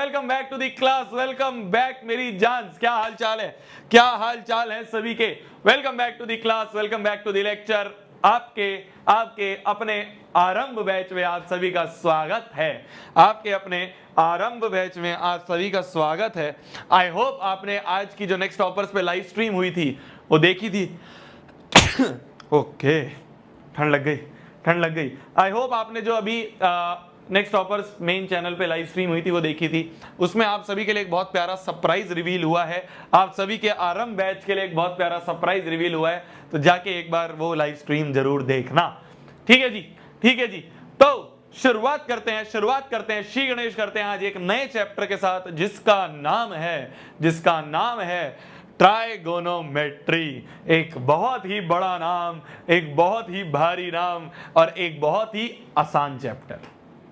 Welcome back to the class, welcome back मेरी जान। क्या हाल चाल है, क्या हाल चाल है सभी के। Welcome back to the class, welcome back to the lecture. आपके अपने आरंभ बैच में आप सभी का स्वागत है। आपके अपने आरंभ बैच में आप सभी का स्वागत है। आई होप आपने आज की जो नेक्स्ट टॉपर्स पे लाइव स्ट्रीम हुई थी वो देखी थी। ओके, ठंड लग गई। आई होप आपने जो अभी नेक्स्ट टॉपर्स मेन चैनल पे लाइव स्ट्रीम हुई थी वो देखी थी। उसमें आप सभी के लिए एक बहुत प्यारा सरप्राइज रिवील हुआ है। आप सभी के आरंभ बैच के लिए एक बहुत प्यारा सरप्राइज रिवील हुआ है, तो जाके एक बार वो लाइव स्ट्रीम जरूर देखना। ठीक है जी, ठीक है जी। तो शुरुआत करते हैं श्री गणेश करते हैं आज एक नए चैप्टर के साथ जिसका नाम है ट्राइगोनोमेट्री। एक बहुत ही बड़ा नाम, एक बहुत ही भारी नाम और एक बहुत ही आसान चैप्टर।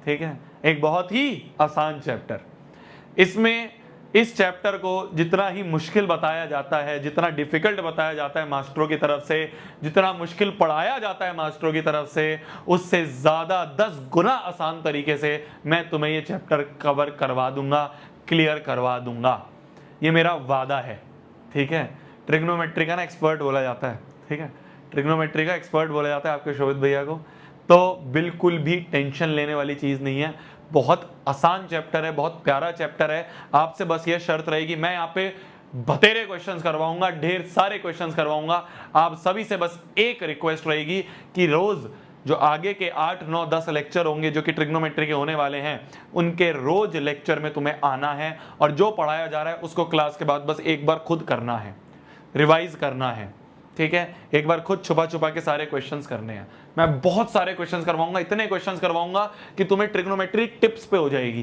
ठीक है, एक बहुत ही आसान चैप्टर। इसमें इस चैप्टर को जितना ही मुश्किल बताया जाता है, जितना डिफिकल्ट बताया जाता है मास्टरों की तरफ से, जितना मुश्किल पढ़ाया जाता है मास्टरों की तरफ से, उससे ज़्यादा 10 गुना आसान तरीके से मैं तुम्हें ये चैप्टर कवर करवा दूंगा, क्लियर करवा दूंगा। ये मेरा वादा है। ठीक है, ट्रिग्नोमेट्री का ना एक्सपर्ट बोला जाता है। ठीक है, ट्रिग्नोमेट्री का एक्सपर्ट बोला जाता है आपके शोभित भैया को। तो बिल्कुल भी टेंशन लेने वाली चीज़ नहीं है। बहुत आसान चैप्टर है, बहुत प्यारा चैप्टर है। आपसे बस ये शर्त रहेगी, मैं यहाँ पे बतेरे क्वेश्चंस करवाऊंगा, ढेर सारे क्वेश्चंस करवाऊंगा। आप सभी से बस एक रिक्वेस्ट रहेगी कि रोज जो आगे के 8, 9, 10 लेक्चर होंगे जो कि ट्रिग्नोमेट्री के होने वाले हैं, उनके रोज लेक्चर में तुम्हें आना है और जो पढ़ाया जा रहा है उसको क्लास के बाद बस एक बार खुद करना है, रिवाइज करना है। ठीक है, एक बार खुद छुपा के सारे क्वेश्चंस करने हैं। मैं बहुत सारे क्वेश्चंस करवाऊंगा, इतने क्वेश्चंस करवाऊंगा कि तुम्हें ट्रिग्नोमेट्री टिप्स पे हो जाएगी।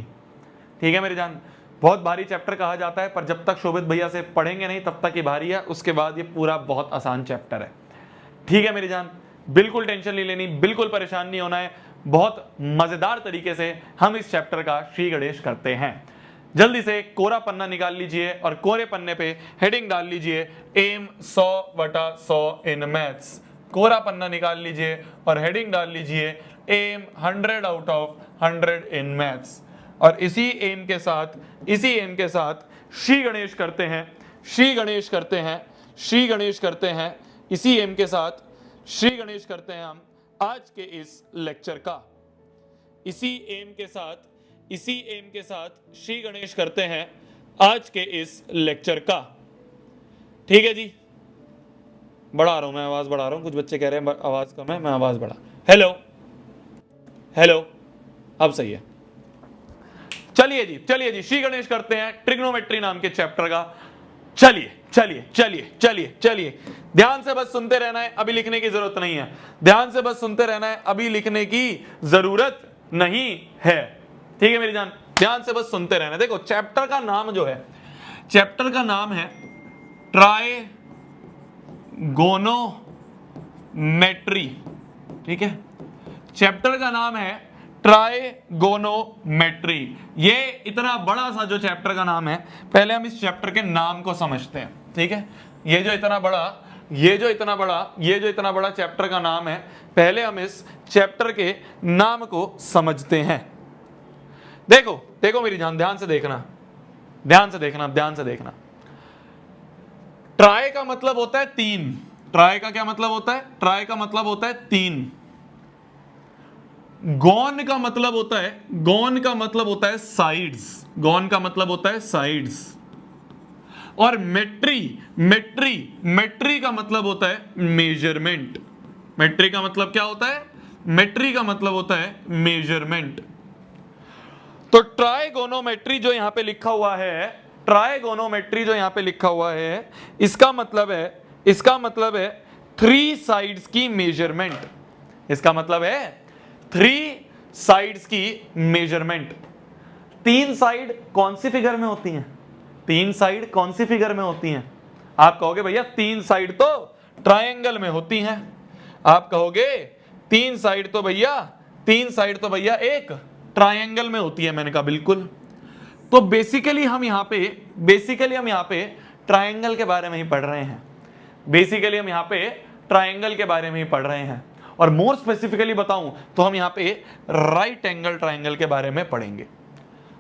ठीक है मेरी जान, बहुत भारी चैप्टर कहा जाता है पर जब तक शोभित भैया से पढ़ेंगे नहीं तब तक ही भारी है, उसके बाद ये पूरा बहुत आसान चैप्टर है। ठीक है मेरी जान, बिल्कुल टेंशन नहीं लेनी, बिल्कुल परेशान नहीं होना है। बहुत मजेदार तरीके से हम इस चैप्टर का श्री गणेश करते हैं। जल्दी से कोरा पन्ना निकाल लीजिए और कोरे पन्ने पे हेडिंग डाल लीजिए एम 100/100 इन मैथ्स। कोरा पन्ना निकाल लीजिए और हेडिंग डाल लीजिए M 100 out of 100 in maths. और इसी एम के साथ श्री गणेश करते हैं इसी एम के साथ श्री गणेश करते हैं हम आज के इस लेक्चर का। इसी एम के साथ श्री गणेश करते हैं आज के इस लेक्चर का। ठीक है जी, बढ़ा रहा हूं, मैं आवाज बढ़ा रहा हूं। कुछ बच्चे कह रहे हैं आवाज कम है, मैं आवाज बढ़ा। हेलो, अब सही है। चलिए जी श्री गणेश करते हैं ट्रिग्नोमेट्री नाम के चैप्टर का। चलिए ध्यान से बस सुनते रहना है, अभी लिखने की जरूरत नहीं है। ध्यान से बस सुनते रहना है, अभी लिखने की जरूरत नहीं है। ठीक है मेरी जान, ध्यान से बस सुनते रहना। देखो चैप्टर का नाम जो है, चैप्टर का नाम है ट्राइगोनोमेट्री। ठीक है, चैप्टर का नाम है ट्राइगोनोमेट्री। ये इतना बड़ा सा जो चैप्टर का नाम है, पहले हम इस चैप्टर के नाम को समझते हैं। ठीक है, ये जो इतना बड़ा चैप्टर का नाम है, पहले हम इस चैप्टर के नाम को समझते हैं। देखो मेरी जान, ध्यान से देखना। ट्राई का मतलब होता है 3। ट्राई का क्या मतलब होता है? ट्राई का मतलब होता है 3। गॉन का मतलब होता है साइड्स। और मेट्री का मतलब होता है मेजरमेंट। मेट्री का मतलब क्या होता है? मेट्री का मतलब होता है मेजरमेंट। तो ट्राइगोनोमेट्री जो यहां पे लिखा हुआ है, इसका मतलब है 3 साइड्स की मेजरमेंट। इसका मतलब है 3 साइड्स की मेजरमेंट। 3 साइड कौन सी फिगर में होती हैं? 3 साइड कौन सी फिगर में होती हैं? आप कहोगे भैया 3 साइड तो ट्रायंगल में होती हैं। आप कहोगे 3 साइड तो भैया एक ट्रायंगल में होती है। मैंने कहा बिल्कुल। तो बेसिकली हम यहां पे ट्रायंगल के बारे में ही पढ़ रहे हैं। और मोर स्पेसिफिकली बताऊं तो हम यहां पे राइट एंगल ट्रायंगल के बारे में पढ़ेंगे।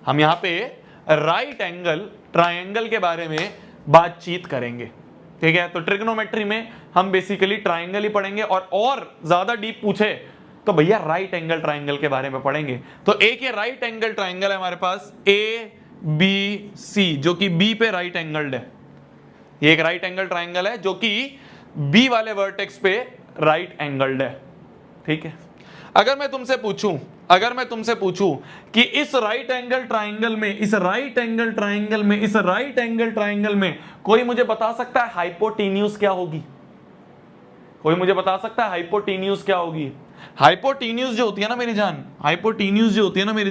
हम यहां पे राइट एंगल ट्रायंगल के बारे में बातचीत करेंगे। ठीक है, तो ट्रिग्नोमेट्री में हम बेसिकली ट्रायंगल ही पढ़ेंगे, और ज्यादा डीप पूछे तो भैया राइट एंगल ट्रायंगल के बारे में पढ़ेंगे। तो एक ये राइट एंगल ट्रायंगल है हमारे पास ABC, जो कि बी पे राइट एंगल्ड है। ये एक राइट एंगल ट्रायंगल है जो कि बी वाले वर्टेक्स पे राइट एंगल्ड है। ठीक है, अगर मैं तुमसे पूछूं कि इस राइट एंगल ट्रायंगल में कोई मुझे बता सकता है हाइपोटेन्यूज क्या होगी? कोई मुझे बता सकता है हाइपोटेन्यूज क्या होगी? हाइपोटेन्यूज जो होती है ना मेरी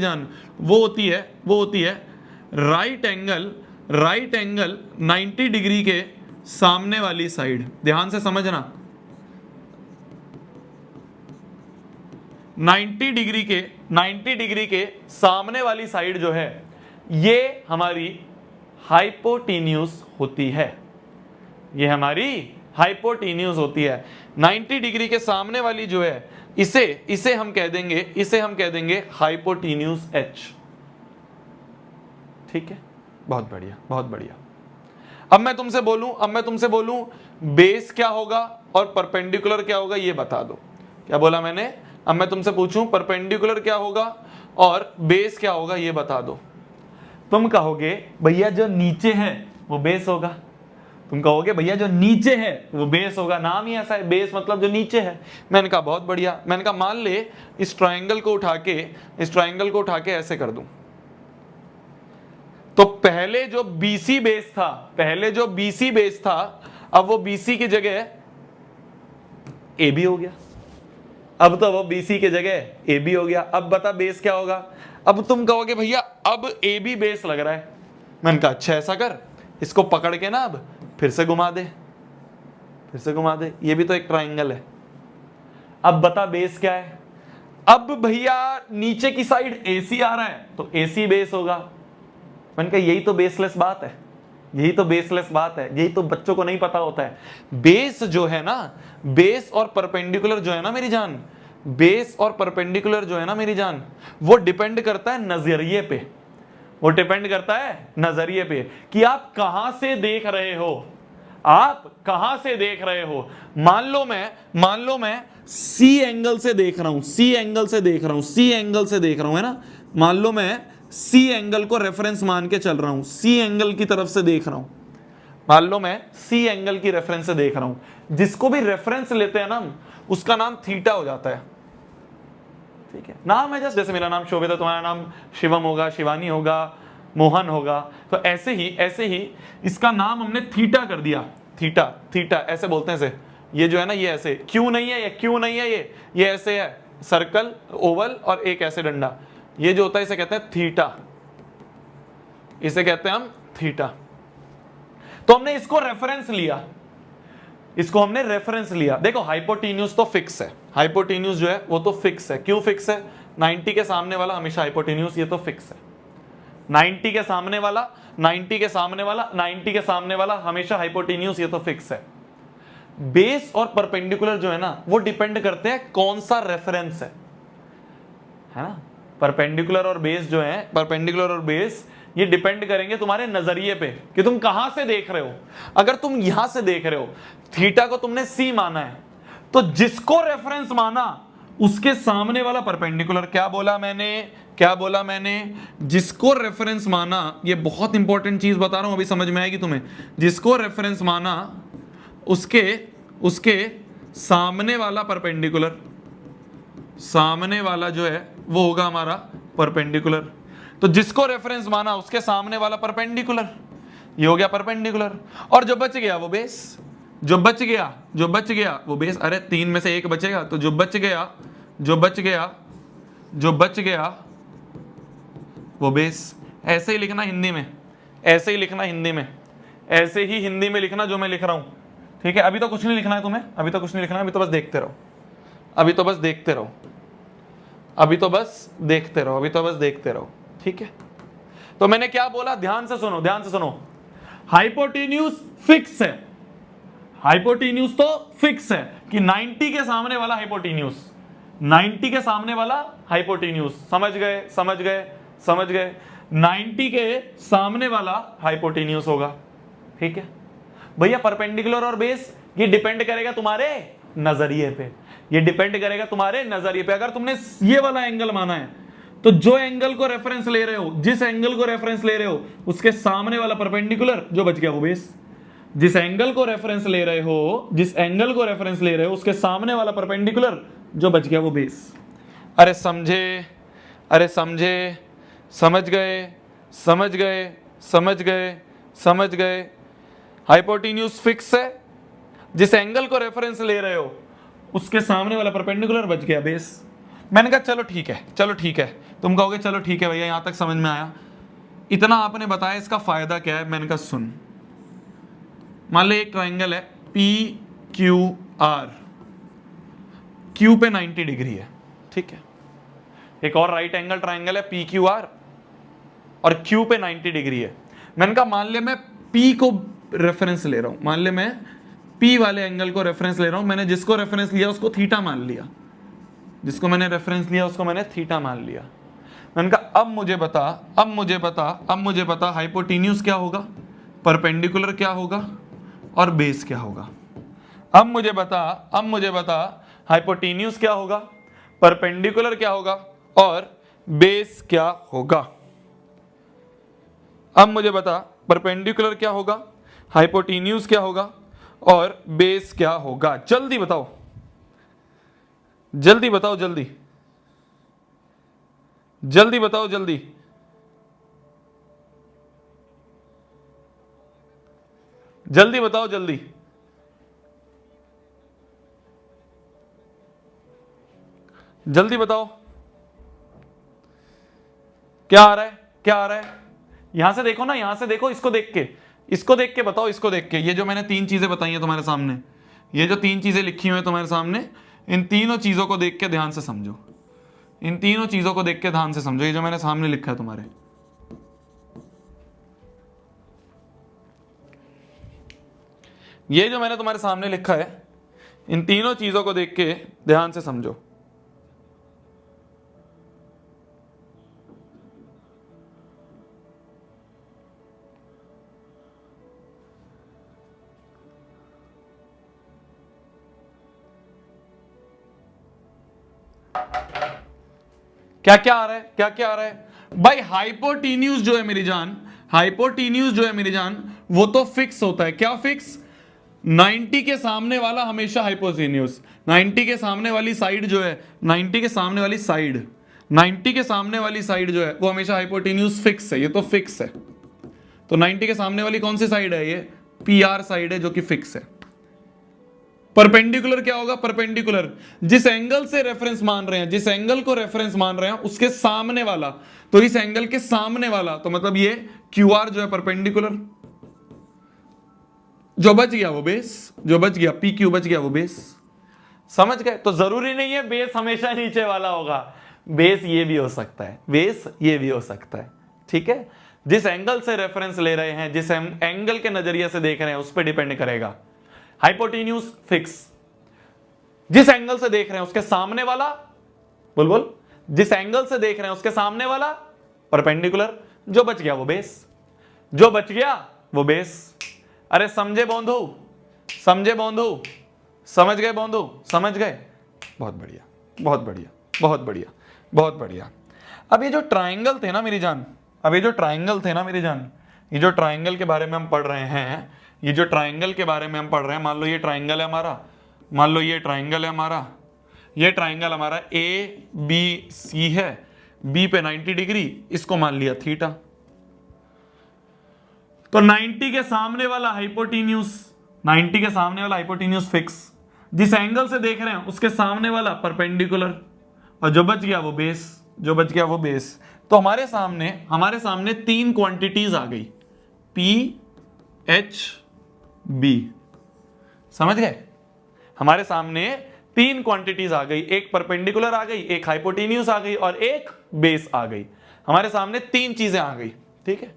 जान, वो होती है राइट एंगल 90 डिग्री के सामने वाली साइड। ध्यान से समझना, 90 डिग्री के सामने वाली साइड जो है ये हमारी हाइपोटेन्यूज होती है। ये हमारी हाइपोटेन्यूज होती है। 90 डिग्री के सामने वाली जो है इसे हम कह देंगे हाइपोटेन्यूज H। ठीक है, बहुत बढ़िया। अब मैं तुमसे बोलूं बेस क्या होगा और परपेंडिकुलर क्या होगा, ये बता दो। क्या बोला मैंने? अब मैं तुमसे पूछूं परपेंडिकुलर क्या होगा और बेस क्या होगा, ये बता दो। तुम कहोगे भैया जो नीचे है वो बेस होगा। नाम ही ऐसा है, बेस मतलब जो नीचे है। मैंने कहा बहुत बढ़िया। मैंने कहा मान ले इस ट्रायंगल को उठा के ऐसे कर दूं, तो पहले जो BC बेस था, अब वो BC की जगह AB हो गया। अब बता बेस क्या होगा? अब तुम कहोगे भैया अब AB बेस लग रहा है। मैंने कहा अच्छा ऐसा कर, इसको पकड़ के ना अब फिर से घुमा दे, ये भी तो एक ट्रायंगल है। अब बता बेस क्या है? अब भैया नीचे की साइड AC आ रहा है तो AC बेस होगा। मैंने कहा यही तो बेसलेस बात है, यही तो बच्चों को नहीं पता होता है। बेस जो है ना, बेस और परपेंडिकुलर जो है ना मेरी जान, वो डिपेंड करता है नजरिए पे, कि आप कहां से देख रहे हो। मान लो मैं सी एंगल से देख रहा हूं, है ना। मान लो मैं सी एंगल को रेफरेंस मान के चल रहा हूं, सी एंगल की तरफ से देख रहा हूं। मान लो मैं सी एंगल की रेफरेंस से देख रहा हूं। जिसको भी रेफरेंस लेते हैं ना, उसका नाम थीटा हो जाता है। ठीक है, नाम है जैसे मेरा नाम शोभित है, तुम्हारा नाम शिवम होगा, शिवानी होगा, मोहन होगा। तो ऐसे ही इसका नाम हमने थीटा कर दिया। थीटा ऐसे बोलते हैं इसे। ये जो है ना, ये ऐसे क्यों नहीं है, ये ऐसे है, सर्कल, ओवल और एक ऐसे डंडा। ये जो होता है इसे कहते हैं थीटा। तो हमने इसको रेफरेंस लिया। देखो हाइपोटेन्यूज तो फिक्स है, हाइपोटेन्यूज जो है वो तो फिक्स है। क्यों फिक्स है? 90 के सामने वाला हमेशा हाइपोटेन्यूज, ये तो फिक्स है। 90 के सामने वाला हमेशा हाइपोटेन्यूज, ये तो फिक्स है। बेस और परपेंडिकुलर जो है ना, वो डिपेंड करते हैं कौन सा रेफरेंस है ना। परपेंडिकुलर और बेस ये डिपेंड करेंगे तुम्हारे नजरिए पे कि तुम कहां से देख रहे हो। अगर तुम यहां से देख रहे हो, थीटा को तुमने C माना है, तो जिसको रेफरेंस माना उसके सामने वाला परपेंडिकुलर। क्या बोला मैंने? जिसको रेफरेंस माना, ये बहुत इंपॉर्टेंट चीज बता रहा हूं, अभी समझ में आएगी तुम्हें। जिसको रेफरेंस माना उसके सामने वाला परपेंडिकुलर, सामने वाला जो है वो होगा हमारा परपेंडिकुलर। तो जिसको रेफरेंस माना उसके सामने वाला परपेंडिकुलर, ये हो गया परपेंडिकुलर। और जो बच गया वो बेस, अरे 3 में से 1 बचेगा, तो जो बच गया वो बेस। ऐसे ही लिखना हिंदी में, ऐसे ही हिंदी में लिखना जो मैं लिख रहा हूं। ठीक है, अभी तो कुछ नहीं लिखना है तुम्हें, अभी तो बस देखते रहो, अभी तो बस देखते रहो। ठीक है, तो मैंने क्या बोला, ध्यान से सुनो। हाइपोटेन्यूज फिक्स है, हाइपोटेन्यूज तो फिक्स है कि 90 के सामने वाला हाइपोटेन्यूज, समझ गए। 90 के सामने वाला हाइपोटेन्यूज होगा। ठीक है भैया, परपेंडिकुलर और बेस ये डिपेंड करेगा तुम्हारे नजरिए पे, ये डिपेंड करेगा तुम्हारे नजरिए पे। अगर तुमने ये वाला एंगल माना है तो जो एंगल को रेफरेंस ले रहे हो, जिस एंगल को रेफरेंस ले रहे हो उसके सामने वाला परपेंडिकुलर, जो बच गया वो बेस। जिस एंगल को रेफरेंस ले रहे हो, जिस एंगल को रेफरेंस ले रहे हो उसके सामने वाला परपेंडिकुलर, जो बच गया वो बेस। अरे समझे, अरे समझे, समझ गए, समझ गए, समझ गए, समझ गए। हाइपोटेन्यूज फिक्स है, जिस एंगल को रेफरेंस ले रहे हो उसके सामने वाला परपेंडिकुलर, बच गया बेस। मैंने कहा चलो ठीक है, चलो ठीक है। तुम कहोगे चलो ठीक है भैया, यहां तक समझ में आया, इतना आपने बताया, इसका फायदा क्या है? मैंने कहा सुन, मान लो एक ट्राइंगल है पी क्यू आर, क्यू पे 90 डिग्री है। ठीक है, एक और राइट एंगल ट्राइंगल है पी क्यू आर और क्यू पे 90 डिग्री है। मैंने कहा मान ले मैं पी को रेफरेंस ले रहा हूं, मान ले मैं पी वाले एंगल को रेफरेंस ले रहा हूं। मैंने जिसको रेफरेंस लिया उसको थीटा मान लिया, जिसको मैंने रेफरेंस लिया उसको मैंने थीटा मान लिया। मैंने कहा अब मुझे बता, अब मुझे बता, अब मुझे बता हाइपोटेन्यूज क्या होगा, परपेंडिकुलर क्या होगा और बेस क्या होगा। अब मुझे बता, अब मुझे बता हाइपोटेन्यूज क्या होगा, परपेंडिकुलर क्या होगा और बेस क्या होगा। अब मुझे बता परपेंडिकुलर क्या होगा, हाइपोटेन्यूज क्या होगा और बेस क्या होगा। जल्दी बताओ, जल्दी बताओ, जल्दी जल्दी बताओ, जल्दी जल्दी बताओ, जल्दी जल्दी बताओ, क्या आ रहा है, क्या आ रहा है? यहां से देखो ना, यहां से देखो, इसको देख के, इसको देख के बताओ, इसको देख के। ये जो मैंने तीन चीजें बताई हैं तुम्हारे सामने, ये जो तीन चीजें लिखी हुई हैं तुम्हारे सामने, इन तीनों चीजों को देख के ध्यान से समझो, इन तीनों चीजों को देख के ध्यान से समझो। ये जो मैंने सामने लिखा है तुम्हारे, ये जो मैंने तुम्हारे सामने लिखा है, इन तीनों चीजों को देख के ध्यान से समझो। क्या क्या आ रहा है, क्या क्या आ रहा है भाई? हाइपोटेन्यूज जो है मेरी जान, हाइपोटेन्यूज जो है मेरी जान, वो तो फिक्स होता है। क्या फिक्स? 90 के सामने वाला हमेशा हाइपोटेन्यूज, 90 के सामने वाली साइड जो है, 90 के सामने वाली साइड, 90 के सामने वाली साइड जो है वो हमेशा हाइपोटेन्यूज फिक्स है, ये तो फिक्स है। तो 90 के सामने वाली कौन सी साइड है? ये पी आर साइड है जो कि फिक्स है। परपेंडिकुलर क्या होगा? परपेंडिकुलर जिस एंगल से रेफरेंस मान रहे हैं, जिस एंगल को रेफरेंस मान रहे हैं उसके सामने वाला, तो इस एंगल के सामने वाला, तो मतलब ये क्यू आर जो है परपेंडिकुलर, जो बच गया वो बेस, जो बच गया पी क्यू बच गया वो बेस। समझ गए? तो जरूरी नहीं है बेस हमेशा नीचे वाला होगा, बेस ये भी हो सकता है, बेस ये भी हो सकता है। ठीक है, जिस एंगल से रेफरेंस ले रहे हैं, जिस एंगल के नजरिए से देख रहे हैं उस पर डिपेंड करेगा। हाइपोटेन्यूज फिक्स, जिस एंगल से देख रहे हैं उसके सामने वाला, बोल बोल, जिस एंगल से देख रहे हैं उसके सामने वाला परपेंडिकुलर, जो बच गया वो बेस, जो बच गया वो बेस। अरे समझे बंधु, समझे बंधु, समझ गए बंधु, समझ गए? बहुत बढ़िया, बहुत बढ़िया, बहुत बढ़िया, बहुत बढ़िया। अब ये जो ट्राइंगल थे ना मेरी जान, अब ये जो ट्राइंगल थे ना मेरी जान, ये जो ट्राइंगल के बारे में हम पढ़ रहे हैं, ये जो ट्राइंगल के बारे में हम पढ़ रहे हैं, मान लो ये ट्राइंगल है हमारा, मान लो ये ट्राइंगल है हमारा, ये ट्राइंगल हमारा ए बी सी है, बी पे 90 डिग्री, इसको मान लिया थीटा। तो 90 के सामने वाला हाइपोटेन्यूज, 90 के सामने वाला हाइपोटेन्यूज फिक्स, जिस एंगल से देख रहे हैं उसके सामने वाला परपेंडिकुलर, और जो बच गया वो बेस, जो बच गया वो बेस। तो हमारे सामने तीन क्वांटिटीज आ गई, पी एच बी। समझ गए? हमारे सामने तीन क्वांटिटीज आ गई, एक परपेंडिकुलर आ गई, एक हाइपोटेन्यूज आ गई और एक बेस आ गई। हमारे सामने तीन चीजें आ गई। ठीक है,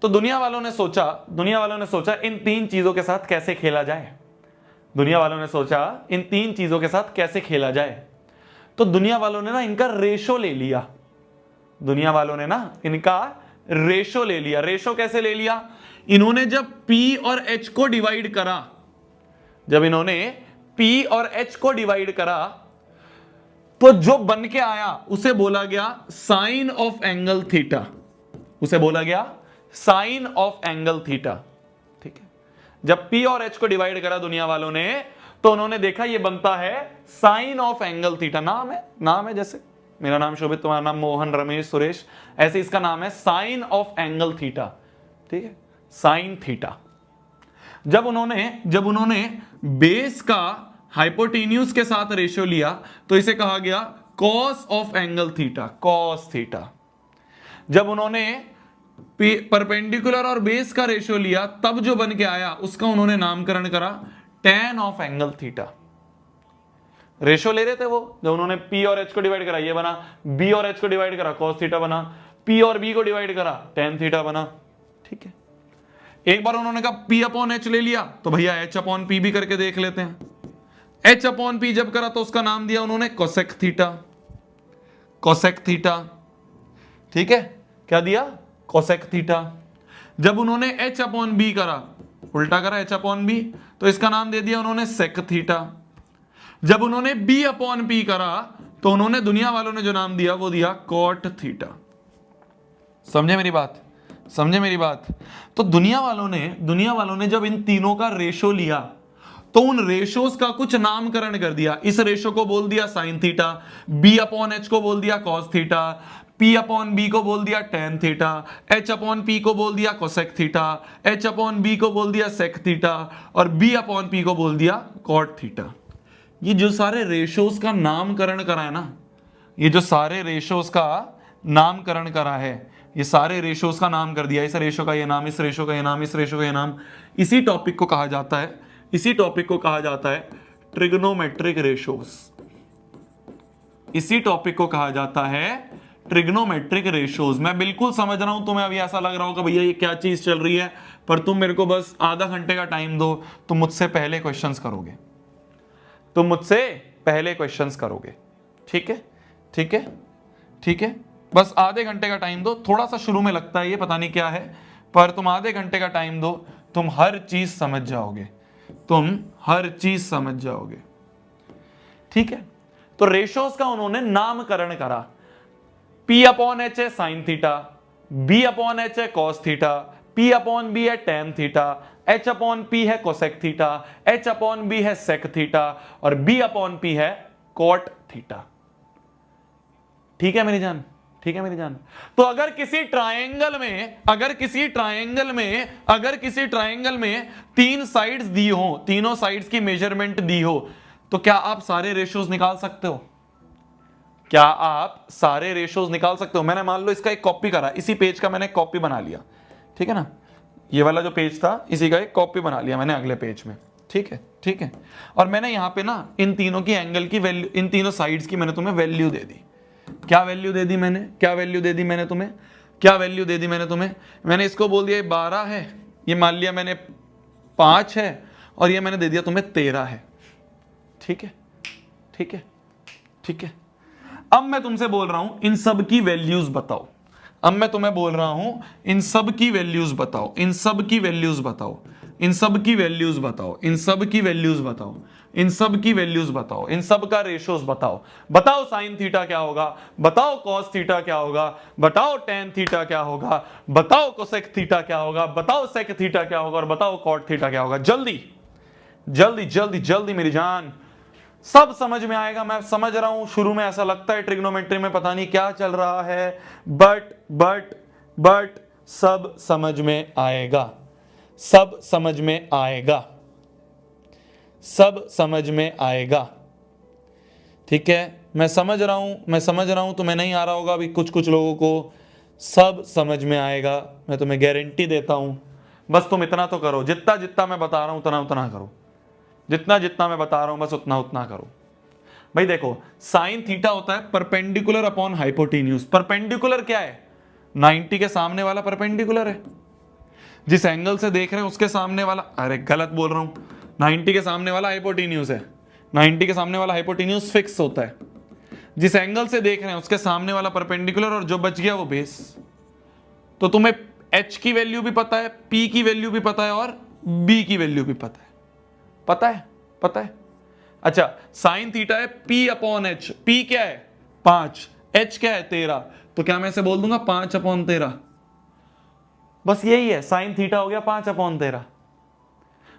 तो दुनिया वालों ने सोचा इन तीन चीजों के साथ कैसे खेला जाए। दुनिया वालों ने सोचा इन तीन चीजों के साथ कैसे खेला जाए। तो दुनिया वालों ने ना इनका रेशो ले लिया, दुनिया वालों ने ना इनका रेशो ले लिया। रेशो कैसे ले लिया? इन्होंने जब P और H को डिवाइड करा, जब इन्होंने P और H को डिवाइड करा तो जो बन के आया उसे बोला गया साइन ऑफ एंगल थीटा, उसे बोला गया साइन ऑफ एंगल थीटा। ठीक है, जब P और H को डिवाइड करा दुनिया वालों ने तो उन्होंने देखा ये बनता है साइन ऑफ एंगल थीटा। नाम है जैसे मेरा नाम शोभित, तुम्हारा नाम मोहन, रमेश, सुरेश, ऐसे इसका नाम है साइन ऑफ एंगल थीटा। ठीक है, साइन थीटा। जब उन्होंने बेस का हाइपोटेन्यूज के साथ रेशियो लिया तो इसे कहा गया cos of angle theta, cos theta. जब उन्होंने परपेंडिकुलर और बेस का रेशियो लिया तब जो बन के आया उसका उन्होंने नामकरण करा tan of angle theta. Ratio ले रहे थे वो, जब उन्होंने P और H को डिवाइड करा ये बना, B और H को डिवाइड करा cos थीटा बना, P और B को डिवाइड करा tan थीटा बना। ठीक है, एक बार उन्होंने कहा P अपॉन H ले लिया तो भैया H अपॉन P भी करके देख लेते हैं। H अपॉन P जब करा तो उसका नाम दिया उन्होंने कोसेक थीटा, कोसेक थीटा। ठीक है, क्या दिया? Cosec theta. जब उन्होंने H अपॉन B करा, उल्टा करा H अपॉन B, तो इसका नाम दे दिया उन्होंने सेक थीटा। जब उन्होंने B अपॉन P करा तो उन्होंने दुनिया वालों ने जो नाम दिया वो दिया कॉट थीटा। समझे मेरी बात? समझे मेरी बात? तो दुनिया वालों ने जब इन तीनों का रेशो लिया तो उन रेशोज का कुछ नामकरण कर दिया। इस रेशो को बोल दिया sine theta, B upon H को बोल दिया cos theta, P upon B को बोल दिया tan theta, H upon P को बोल दिया cosec theta, H upon B को बोल दिया सेक थीटा और B अपॉन P को बोल दिया कॉट थीटा। ये जो सारे रेशोज का नामकरण करा है ना, ये जो सारे रेशोज का नामकरण करा है, ये सारे रेशोज का नाम कर दिया, इस रेशो का ये नाम, इस रेशो का ये नाम, इस रेशो का ये नाम, इसी टॉपिक को कहा जाता है ट्रिग्नोमेट्रिक रेशोज। इसी टॉपिक को कहा जाता है ट्रिग्नोमेट्रिक रेशोज। मैं बिल्कुल समझ रहा हूं तुम्हें अभी ऐसा लग रहा होगा भैया ये क्या चीज चल रही है, पर तुम मेरे को बस आधा घंटे का टाइम दो, तुम मुझसे पहले क्वेश्चंस करोगे, तुम मुझसे पहले क्वेश्चंस करोगे। ठीक है, ठीक है, ठीक है, बस आधे घंटे का टाइम दो। थोड़ा सा शुरू में लगता है ये, पता नहीं क्या है, पर तुम आधे घंटे का टाइम दो, तुम हर चीज समझ जाओगे, तुम हर चीज समझ जाओगे। ठीक है, तो रेशोज का उन्होंने नामकरण करा। P अपॉन H है sine theta, B upon H है cos theta, P upon B है tan theta, H upon P है cosec theta, H upon B है सेक थीटा और B अपॉन P है कॉट थीटा। ठीक है मेरी जान, ठीक है मेरी जान। तो अगर किसी ट्रायंगल में तीन साइड्स दी हो, तीनों साइड्स की मेजरमेंट दी हो, तो क्या आप सारे रेशियोज निकाल सकते हो? क्या आप सारे रेशियोज निकाल सकते हो? मैंने मान लो इसका एक कॉपी करा, इसी पेज का मैंने कॉपी बना लिया, ठीक है ना, ये वाला जो पेज था इसी का एक कॉपी बना लिया मैंने अगले पेज में। ठीक है, ठीक है, और मैंने यहां पे ना इन तीनों की एंगल की वैल्यू, इन तीनों साइड्स की मैंने तुम्हें वैल्यू दे दी। क्या वैल्यू दे दी मैंने? क्या वैल्यू दे दी मैंने तुम्हें? क्या वैल्यू दे दी मैंने तुम्हें? मैंने इसको बोल दिया 12 है, ये मान लिया मैंने 5 है और ये मैंने दे दिया तुम्हें 13 है। ठीक है, ठीक है, ठीक है। अब मैं तुमसे बोल रहा हूं इन सब की वैल्यूज बताओ। अब मैं तुम्हें बोल रहा हूं इन सब की वैल्यूज बताओ, इन सब की वैल्यूज बताओ, इन सब की वैल्यूज बताओ, इन सब की वैल्यूज बताओ, इन सब की वैल्यूज बताओ, इन सब का रेशोज बताओ। बताओ साइन थीटा क्या होगा, बताओ कॉस थीटा क्या होगा, बताओ टेन थीटा क्या होगा, बताओ कोसेक थीटा क्या होगा, बताओ सेक थीटा क्या होगा और बताओ कॉट थीटा क्या होगा। जल्दी जल्दी जल्दी जल्दी मेरी जान, सब समझ में आएगा। मैं समझ रहा हूं शुरू में ऐसा लगता है ट्रिग्नोमेट्री में पता नहीं क्या चल रहा है, बट सब समझ में आएगा, सब समझ में आएगा, सब समझ में आएगा। ठीक है, मैं समझ रहा हूं तुम्हें नहीं आ रहा होगा अभी, कुछ कुछ लोगों को सब समझ में आएगा, मैं तुम्हें गारंटी देता हूं। बस तुम इतना तो करो, जितना जितना मैं बता रहा हूं उतना उतना करो, जितना जितना मैं बता रहा हूं बस उतना उतना करो। भाई देखो, साइन थीटा होता है परपेंडिकुलर अपॉन हाइपोटेन्यूज। परपेंडिकुलर क्या है? 90 के सामने वाला परपेंडिकुलर है, जिस एंगल से देख रहे हैं उसके सामने वाला, अरे गलत बोल रहा हूं, 90 के सामने वाला हाइपोटेन्यूज है, 90 के सामने वाला हाइपोटेन्यूज फिक्स होता है, जिस एंगल से देख रहे हैं उसके सामने वाला परपेंडिकुलर और जो बच गया वो बेस। तो तुम्हें h की वैल्यू भी पता है, p की वैल्यू भी पता है और b की वैल्यू भी पता है। पता है। अच्छा, साइन थीटा है p अपॉन एच। p क्या है 5, h क्या है 13, तो क्या मैं इसे बोल दूंगा 5 अपॉन 13। बस यही है, साइन थीटा हो गया 5 अपॉन 13।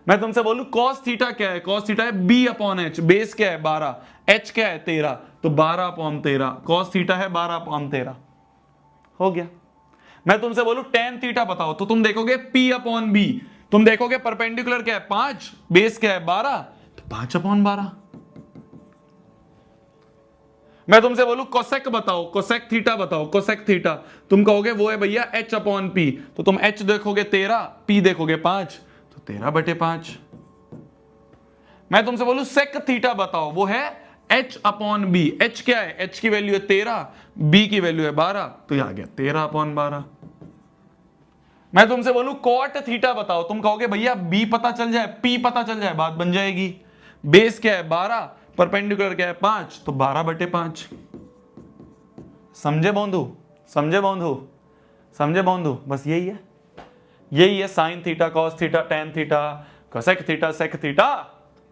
मैं तुमसे बोलूं कॉस थीटा क्या है, कॉस थीटा है b अपॉन एच। बेस क्या है 12, h क्या है 13, तो 12 अपॉन 13। कॉस थीटा है 12 अपॉन 13, हो गया। मैं तुमसे बोलूं टेन थीटा बताओ, तो तुम देखोगे p अपॉन b, तुम देखोगे परपेंडिकुलर क्या है 5, बेस क्या है 12, तो 5 अपॉन 12। मैं तुमसे बोलूं कोसेक बताओ, कोसेक थीटा बताओ, कोसेक थीटा, तुम कहोगे वो है भैया h अपॉन पी, तो तुम h देखोगे 13, p देखोगे 5, तो 13/5। मैं तुमसे बोलूं सेक थीटा बताओ, वो है h अपॉन बी। h क्या है, h की वैल्यू है 13, b की वैल्यू है 12, तो ये आ गया 13/12। मैं तुमसे बोलूं कॉट थीटा बताओ, तुम कहोगे भैया b पता चल जाए, p पता चल जाए, बात बन जाएगी। बेस क्या है 12, परपेंडिकुलर क्या है 5, तो 12/5। समझे बंधु, समझे बंधु, समझे बंधु, बस यही है sine theta, cos theta, tan theta, cosec theta, sec theta,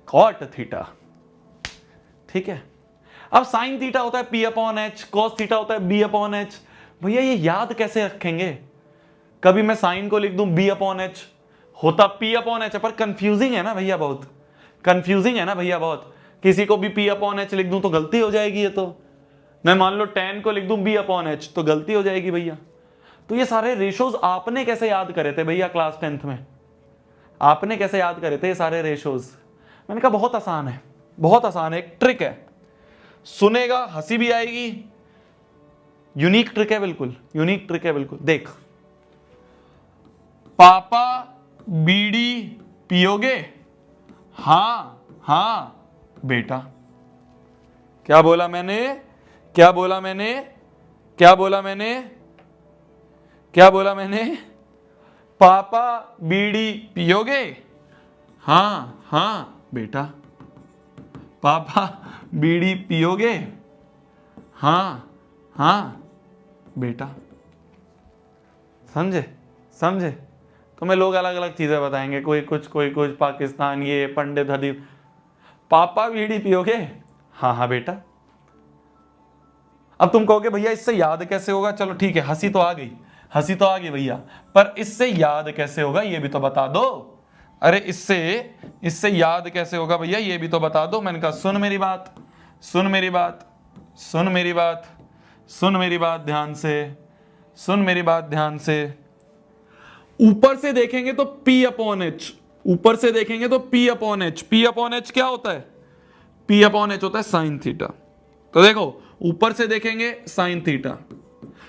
cot theta. ठीक है। अब साइन थीटा होता है p upon H, cos theta होता है b अपॉन एच। भैया ये याद कैसे रखेंगे? कभी मैं साइन को लिख दूं b अपॉन एच, होता p अपॉन एच है, पर कंफ्यूजिंग है ना भैया, बहुत कंफ्यूजिंग है ना भैया बहुत। किसी को भी p अपॉन एच लिख दूं तो गलती हो जाएगी। ये तो मैं मान लो tan को लिख दूं b अपॉन एच, तो गलती हो जाएगी भैया। तो ये सारे रेशोज आपने कैसे याद करे थे भैया क्लास 10th में? आपने कैसे याद करे थे ये सारे रेशोज? मैंने कहा बहुत आसान है, बहुत आसान है, एक ट्रिक है, सुनेगा हंसी भी आएगी। यूनिक ट्रिक है, बिल्कुल यूनिक ट्रिक है, बिल्कुल। देख, पापा बीड़ी पियोगे? हाँ हाँ बेटा। क्या बोला मैंने, क्या बोला मैंने, क्या बोला मैंने, क्या बोला मैंने? पापा बीड़ी पियोगे? हाँ हाँ बेटा। पापा बीड़ी पियोगे? हाँ हाँ बेटा। समझे, समझे? तुम्हें लोग अलग अलग चीजें बताएंगे, कोई कुछ पाकिस्तान, ये पंडित हदीब। पापा बीड़ी पियोगे? हाँ हाँ बेटा। अब तुम कहोगे भैया इससे याद कैसे होगा? चलो ठीक है, हंसी तो आ गई, हंसी तो आ गई भैया, पर इससे याद कैसे होगा ये भी तो बता दो। अरे इससे याद कैसे होगा भैया ये भी तो बता दो। मैंने कहा सुन मेरी बात, सुन मेरी बात, सुन मेरी बात, सुन मेरी बात ध्यान से, सुन मेरी बात ध्यान से। ऊपर से देखेंगे तो P अपॉन एच, ऊपर से देखेंगे तो P upon H. P upon H क्या होता है? P अपॉन एच होता है साइन थीटा। तो देखो ऊपर से देखेंगे साइन थीटा,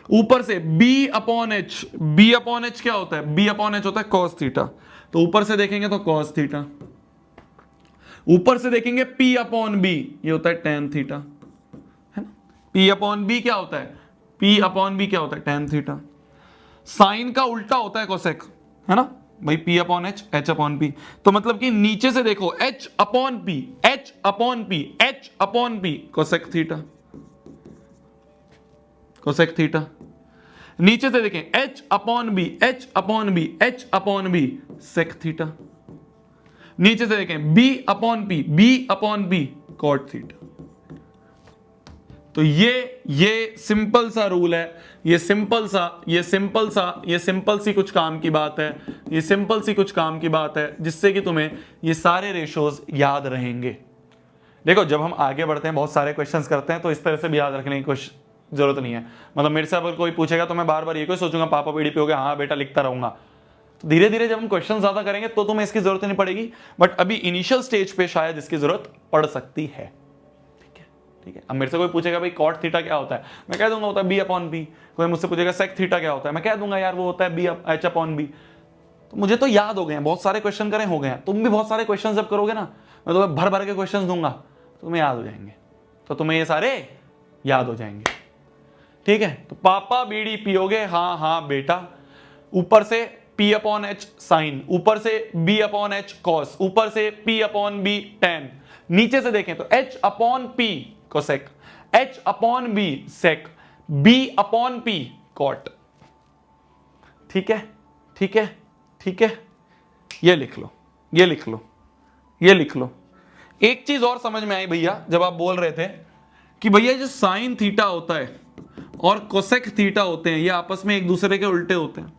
ऊपर से B upon H, B upon H क्या होता है? B अपॉन एच होता है कॉस थीटा। तो ऊपर से देखेंगे तो कॉस थीटा, ऊपर से देखेंगे P अपॉन B, ये होता है टेन थीटा, है ना। P अपॉन B क्या होता है? P अपॉन B क्या होता है? Tan theta. साइन का उल्टा होता है कोसेक, है ना भाई, P upon H, H upon P। तो मतलब कि नीचे से देखो H upon P, H upon P, H upon P, cosec theta, cosec theta. नीचे से देखें H upon B, H upon B, H upon B, sec theta. नीचे से देखें B upon P, B upon B, cot theta. तो ये simple सा rule है, ये सिंपल सी कुछ काम की बात है, ये सिंपल सी कुछ काम की बात है, जिससे कि तुम्हें ये सारे रेशोज याद रहेंगे। देखो जब हम आगे बढ़ते हैं, बहुत सारे क्वेश्चंस करते हैं, तो इस तरह से भी याद रखने की कोई जरूरत नहीं है। मतलब मेरे से अगर कोई पूछेगा तो मैं बार बार ये कोई सोचूंगा पापा बीड़ी पियोगे? हाँ बेटा, लिखता रहूंगा। तो धीरे धीरे जब हम क्वेश्चन ज्यादा करेंगे तो तुम्हें इसकी जरूरत नहीं पड़ेगी, बट अभी इनिशियल स्टेज पे शायद इसकी जरूरत पड़ सकती है। ठीक है। अब मेरे से कोई पूछेगा भाई कॉट थीटा क्या होता है, मैं कह दूंगा होता है B अपॉन बी। कोई मुझसे पूछेगा सेक थीटा क्या होता है, मैं कह दूंगा यार वो होता है H अपॉन बी। तो मुझे तो याद हो गए हैं, बहुत सारे क्वेश्चन करे हो गए हैं। तुम भी बहुत सारे क्वेश्चन जब करोगे ना, मैं तुम्हें भर भर के क्वेश्चन दूंगा, तुम्हें याद हो जाएंगे, तो तुम्हें ये सारे याद हो जाएंगे। ठीक है। तो पापा बीड़ी पियोगे? हाँ हाँ बेटा। ऊपर से P अपॉन एच साइन, ऊपर से B अपॉन एच कॉस, ऊपर से P अपॉन B टेन। नीचे से देखें तो H upon P cosec, H upon B सेक, B अपॉन P कॉट। ठीक है, ठीक है, ठीक है, ये लिख लो, ये लिख लो, ये लिख लो। एक चीज और समझ में आई भैया, जब आप बोल रहे थे कि भैया जो साइन थीटा होता है और कोसेक थीटा होते हैं ये आपस में एक दूसरे के उल्टे होते हैं।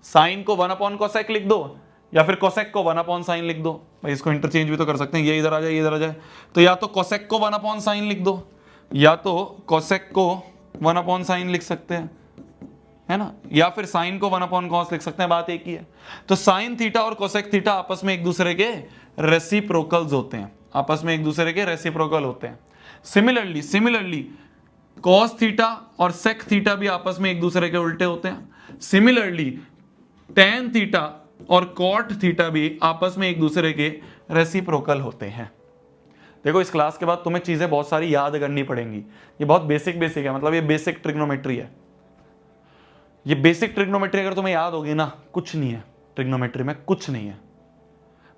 साइन को 1 कोसेक लिख दो या फिर कोसेक को 1 साइन लिख दो। भाई इसको इंटरचेंज भी तो कर सकते हैं, ये इधर आ जाए, ये इधर आ जाए, तो या तो कोसेक को 1 साइन लिख दो या तो कोसेक को 1 साइन लिख सकते हैं, है ना, या फिर साइन को 1 कॉस लिख सकते हैं, बात एक ही है। तो साइन थीटा और कोसेक थीटा आपस में एक दूसरे के रेसिप्रोकल्स होते हैं, आपस में एक दूसरे के रेसिप्रोकल होते हैं। सिमिलरली कॉस थीटा और सेक थीटा भी आपस में एक दूसरे के उल्टे होते हैं। सिमिलरली टेन थीटा और कॉट थीटा भी आपस में एक दूसरे के रेसिप्रोकल होते हैं। देखो इस क्लास के बाद तुम्हें चीजें बहुत सारी याद करनी पड़ेंगी, ये बहुत बेसिक है, मतलब ये बेसिक ट्रिग्नोमेट्री है। ये बेसिक ट्रिग्नोमेट्री अगर तुम्हें याद होगी ना, कुछ नहीं है ट्रिग्नोमेट्री में, कुछ नहीं है।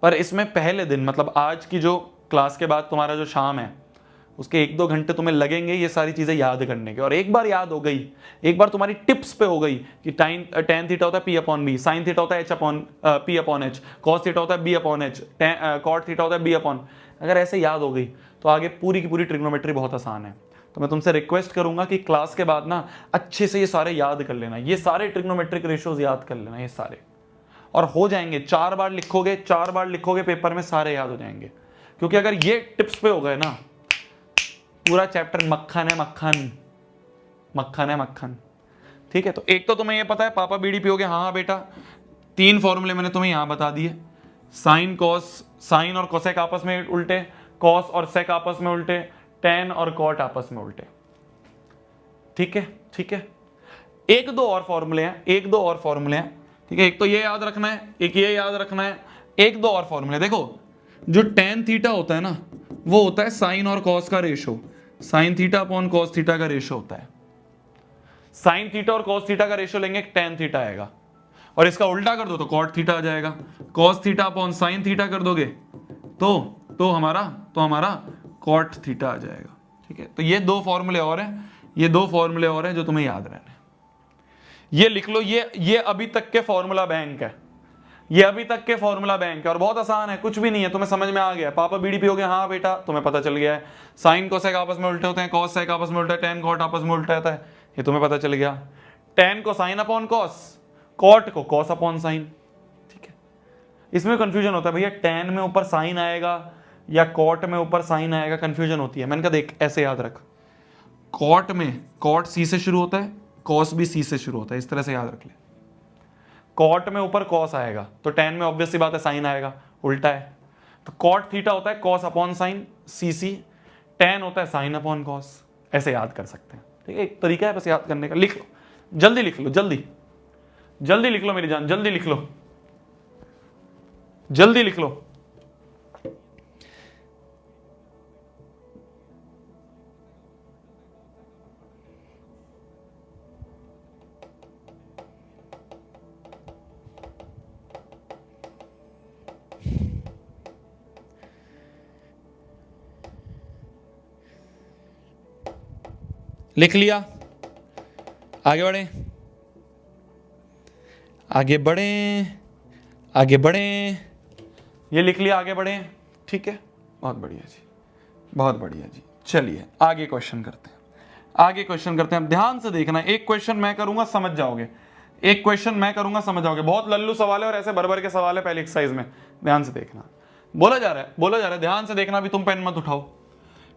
पर इसमें पहले दिन मतलब आज की जो क्लास के बाद तुम्हारा जो शाम है उसके 1-2 घंटे तुम्हें लगेंगे ये सारी चीजें याद करने के। और एक बार याद हो गई, एक बार तुम्हारी टिप्स पे हो गई कि टेन थीटा होता है P/B, साइन थीटा होता है P/H, कॉस थीटा होता है B/H, कॉट थीटा होता है B/, अगर ऐसे याद हो गई तो आगे पूरी की पूरी ट्रिग्नोमेट्री बहुत आसान है। तो मैं तुमसे रिक्वेस्ट करूंगा कि क्लास के बाद ना अच्छे से ये सारे याद कर लेना, ये सारे ट्रिग्नोमेट्रिक रेशियोज याद कर लेना, ये सारे, और हो जाएंगे। 4 बार लिखोगे पेपर में सारे याद हो जाएंगे। क्योंकि अगर ये टिप्स पे हो गए ना, पूरा चैप्टर मक्खन है, मक्खन। ठीक है, तो एक तो तुम्हें ये पता है पापा बीड़ी पियोगे, हाँ बेटा, 3 फॉर्मूले मैंने तुम्हें यहां बता दिए। साइन और कोसेक आपस में उल्टे, कॉस और सेक आपस में उल्टे, टेन और कॉट आपस में उल्टे। ठीक है, ठीक है, 1-2 और फॉर्मूले हैं, ठीक है। एक तो ये याद रखना है, एक ये याद रखना है, 1-2 और फॉर्मूले। देखो जो टेन थीटा होता है ना, वो होता है साइन और कॉस का ratio, sine theta upon cos theta का रेशो होता है। साइन थीटा और कॉस थीटा का रेशो लेंगे, टेन थीटा आएगा, और इसका उल्टा कर दो तो कॉट थीटा आ जाएगा। Cos theta upon sine theta कर दोगे तो हमारा कॉट थीटा आ जाएगा। ठीक है, तो ये 2 फॉर्मूले और हैं, जो तुम्हें याद रहने। ये लिख लो, ये अभी तक के फॉर्मूला बैंक है, और बहुत आसान है, कुछ भी नहीं है, तुम्हें समझ में आ गया। पापा बीड़ी पियोगे, हाँ बेटा, तुम्हें पता चल गया है। साइन कोसेक आपस में उल्टे होते हैं, कॉस सेक आपस में उल्टा है, टेन कॉट आपस में उल्टा रहता है, ये तुम्हें पता चल गया। टेन को साइन अपॉन कॉस, कॉट को कॉस अपॉन साइन। ठीक है, इसमें कंफ्यूजन होता है भैया, टेन में ऊपर साइन आएगा या कॉट में ऊपर साइन आएगा, कंफ्यूजन होती है। मैंने कहा देख ऐसे याद रख, कॉट में कॉट सी से शुरू होता है, कॉस भी सी से शुरू होता है, इस तरह से याद रख ले। कॉट में ऊपर कॉस आएगा तो टेन में ऑब्वियस सी बात है साइन आएगा, उल्टा है, तो कॉट थीटा होता है कॉस अपॉन साइन सी, टेन होता है साइन अपॉन कॉस, ऐसे याद कर सकते हैं। ठीक है, एक तरीका है बस याद करने का। लिख लो, जल्दी लिख लो, जल्दी लिख लो मेरी जान, जल्दी लिख लो। लिख लिया, आगे बढ़े, ये लिख लिया, आगे बढ़े। ठीक है, बहुत बढ़िया जी, चलिए आगे क्वेश्चन करते हैं। ध्यान से देखना, एक क्वेश्चन मैं करूंगा समझ जाओगे, बहुत लल्लू सवाल है और ऐसे भर के सवाल है पहले एक्सरसाइज में, ध्यान से देखना। बोला जा रहा है ध्यान से देखना, भी तुम पेन मत उठाओ।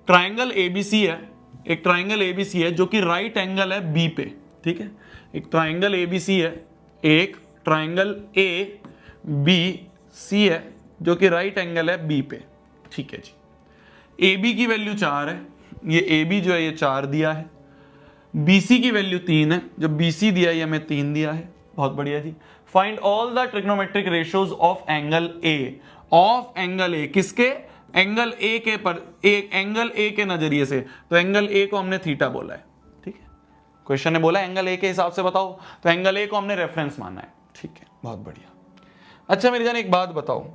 ट्राइंगल एबीसी है, एक ट्राइंगल एबीसी है जो कि राइट एंगल है बी पे। ठीक है, एक ट्राइंगल एबीसी है, एक ट्राइंगल ए बी सी है जो कि राइट एंगल है बी पे। ठीक है जी, ए बी की वैल्यू 4 है, ये ए बी जो है ये 4 दिया है, बी सी की वैल्यू 3 है, जो बी सी दिया है ये हमें 3 दिया है। बहुत बढ़िया जी। Find all the trigonometric ratios of angle A, किसके, एंगल ए के पर, एंगल ए के नजरिए से, तो एंगल ए को हमने थीटा बोला है। ठीक है, क्वेश्चन ने बोला एंगल ए के हिसाब से बताओ, तो एंगल ए को हमने रेफरेंस माना है। ठीक है, बहुत बढ़िया। अच्छा मेरी जान एक बात बताओ,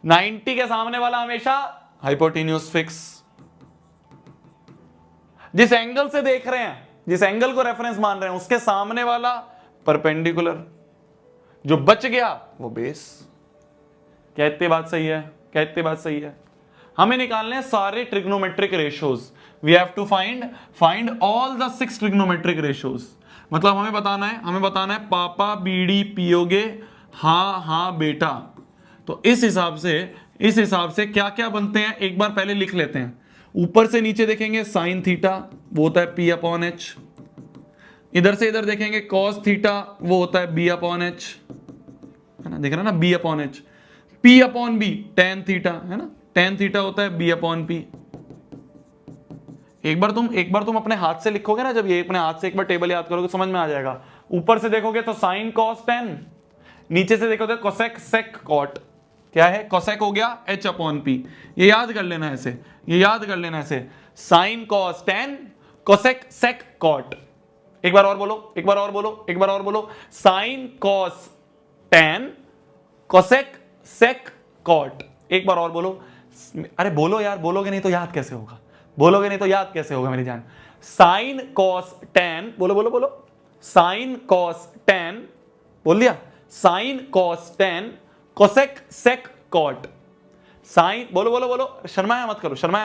90 के सामने वाला हमेशा हाइपोटेन्यूज फिक्स, जिस एंगल से देख रहे हैं जिस एंगल को रेफरेंस मान रहे हैं उसके सामने वाला परपेंडिकुलर, जो बच गया वो बेस। क्या इतनी बात सही है? क्या इतनी बात सही है? हमें निकालने हैं सारे trigonometric ratios. We have to find all the 6 trigonometric ratios. मतलब हमें बताना है पापा बीड़ी पियोगे, हाँ हाँ बेटा। तो इस हिसाब से क्या क्या बनते हैं एक बार पहले लिख लेते हैं। ऊपर से नीचे देखेंगे साइन थीटा, वो होता है P अपॉन एच। इधर से इधर देखेंगे कॉस थीटा, वो होता है B अपॉन एच, है ना, देख रहे हैं ना, B upon H. P upon B tan theta, है ना, टेन थीटा होता है B अपॉन P। एक बार तुम अपने हाथ से लिखोगे ना, जब ये अपने हाथ से एक बार टेबल याद करोगे समझ में आ जाएगा। ऊपर से देखोगे तो साइन कॉस टेन, नीचे से देखोगे कोसेक सेक कॉट। क्या है? कोसेक हो गया H अपॉन P। ये याद कर लेना ऐसे, sine cos tan cosec sec cot. एक बार और बोलो, sine cos tan cosec sec cot. एक बार और बोलो। अरे बोलो यार, बोलोगे नहीं तो याद कैसे होगा मेरी जान। साइन कॉस टेन, बोलो, साइन कॉस टेन, बोल दिया, sine cos tan cosec sec cot. Sine, बोलो, शर्माया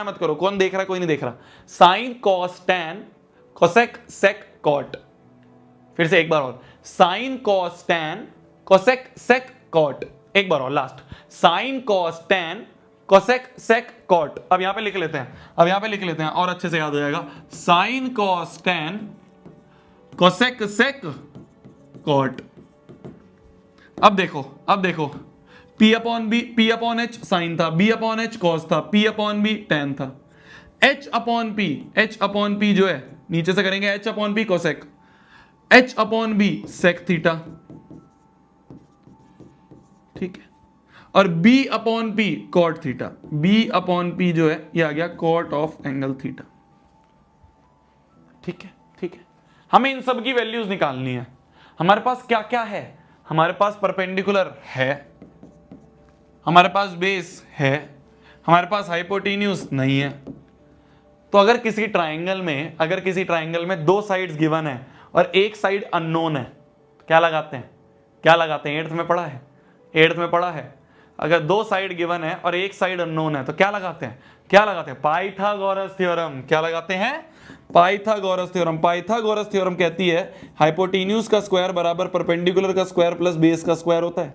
मत करो, कौन देख रहा है? कोई नहीं देख रहा। Sine cos tan cosec sec cot. फिर से एक बार और, sine cos tan cosec sec cot. एक बार और last, sine cos tan cosec sec cot. अब यहां पे लिख लेते हैं और अच्छे से याद हो जाएगा। Sine cos tan cosec sec cot. अब देखो P upon B, P upon H sine theta, B upon H cos theta, P upon B tan theta. H upon P जो है नीचे से करेंगे H upon P cosec, H upon B sec theta, ठीक है। और B upon P cot theta, B upon P जो है ये आ गया कॉट ऑफ एंगल थीटा। ठीक है। हमें इन सब की वैल्यूज निकालनी है। हमारे पास क्या क्या है? हमारे पास परपेंडिकुलर है, हमारे पास बेस है, हमारे पास हाइपोटेन्यूज नहीं है। तो अगर किसी ट्राइंगल में 2 साइड्स गिवन है और एक साइड अननोन है, क्या लगाते हैं? एट्थ में पढ़ा है। अगर 2 साइड गिवन है और एक साइड अननोन है तो क्या लगाते हैं? Pythagoras theorem. क्या लगाते हैं? पाइथागोरस थ्योरम कहती है हाइपोटेन्यूज का स्क्वायर बराबर परपेंडिकुलर का स्क्वायर प्लस बेस का स्क्वायर होता है।